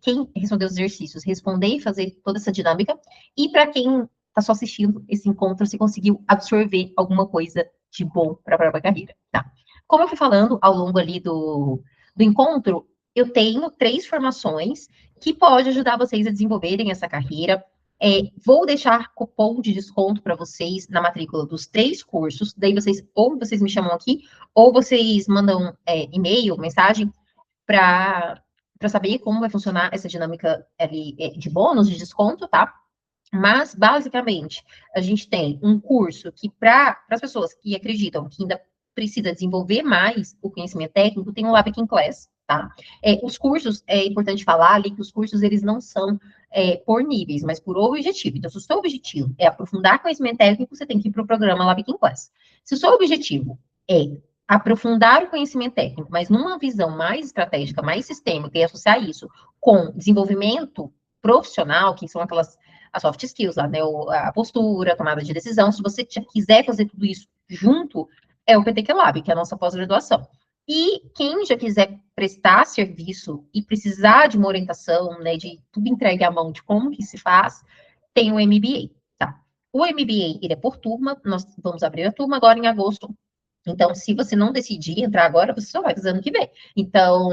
quem respondeu os exercícios, responder e fazer toda essa dinâmica. E para quem está só assistindo esse encontro, se conseguiu absorver alguma coisa de bom para a própria carreira, tá? Como eu fui falando ao longo ali do encontro, eu tenho 3 formações que pode ajudar vocês a desenvolverem essa carreira. Vou deixar cupom de desconto para vocês na matrícula dos 3 cursos. Daí vocês me chamam aqui, ou vocês mandam e-mail, mensagem, para saber como vai funcionar essa dinâmica ali, de bônus, de desconto, tá? Mas, basicamente, a gente tem um curso que, para as pessoas que acreditam que ainda precisa desenvolver mais o conhecimento técnico, tem o Labiquim Class, tá? Os cursos, é importante falar ali que os cursos, eles não são por níveis, mas por objetivo. Então, se o seu objetivo é aprofundar conhecimento técnico, você tem que ir para o programa Labiquim Class. Se o seu objetivo é aprofundar o conhecimento técnico, mas numa visão mais estratégica, mais sistêmica, e associar isso com desenvolvimento profissional, que são as soft skills lá, né? A postura, a tomada de decisão. Se você quiser fazer tudo isso junto, é o PTQ Lab, que é a nossa pós-graduação. E quem já quiser prestar serviço e precisar de uma orientação, né, de tudo entregue à mão de como que se faz, tem o MBA, tá? O MBA, ele é por turma, nós vamos abrir a turma agora em agosto. Então, se você não decidir entrar agora, você só vai fazer ano que vem. Então,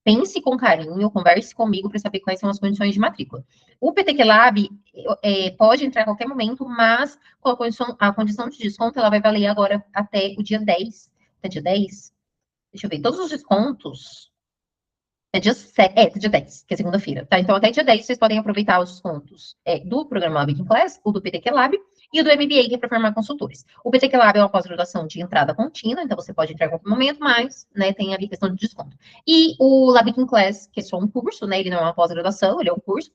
pense com carinho, converse comigo para saber quais são as condições de matrícula. O PTQ Lab pode entrar a qualquer momento, mas com a condição de desconto, ela vai valer agora até o dia 10. Até dia 10? Deixa eu ver, todos os descontos. Dia 10, que é segunda-feira, tá? Então, até dia 10, vocês podem aproveitar os descontos do programa Lab in Class, o do PTQ Lab, e o do MBA, que é para formar consultores. O PTQ Lab é uma pós-graduação de entrada contínua, então você pode entrar em qualquer momento, mas, né, tem ali questão de desconto. E o Lab in Class, que é só um curso, né, ele não é uma pós-graduação, ele é um curso,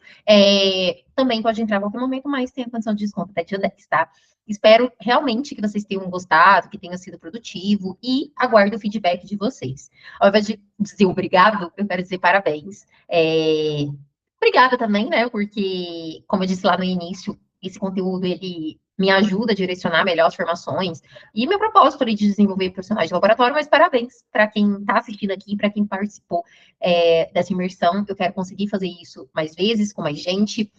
também pode entrar em qualquer momento, mas tem a condição de desconto até dia 10, tá? Espero realmente que vocês tenham gostado, que tenha sido produtivo, e aguardo o feedback de vocês. Ao invés de dizer obrigado, eu quero dizer parabéns. Obrigada também, né? Porque, como eu disse lá no início, esse conteúdo ele me ajuda a direcionar melhor as formações e meu propósito ali de desenvolver profissionais de laboratório, mas parabéns para quem está assistindo aqui, para quem participou dessa imersão. Eu quero conseguir fazer isso mais vezes, com mais gente.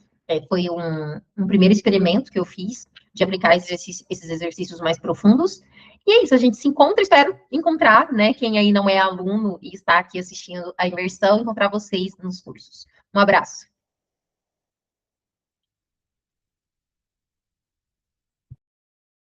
Foi um primeiro experimento que eu fiz de aplicar esses exercícios mais profundos. E é isso, a gente se encontra, espero encontrar, né, quem aí não é aluno e está aqui assistindo a imersão, encontrar vocês nos cursos. Um abraço.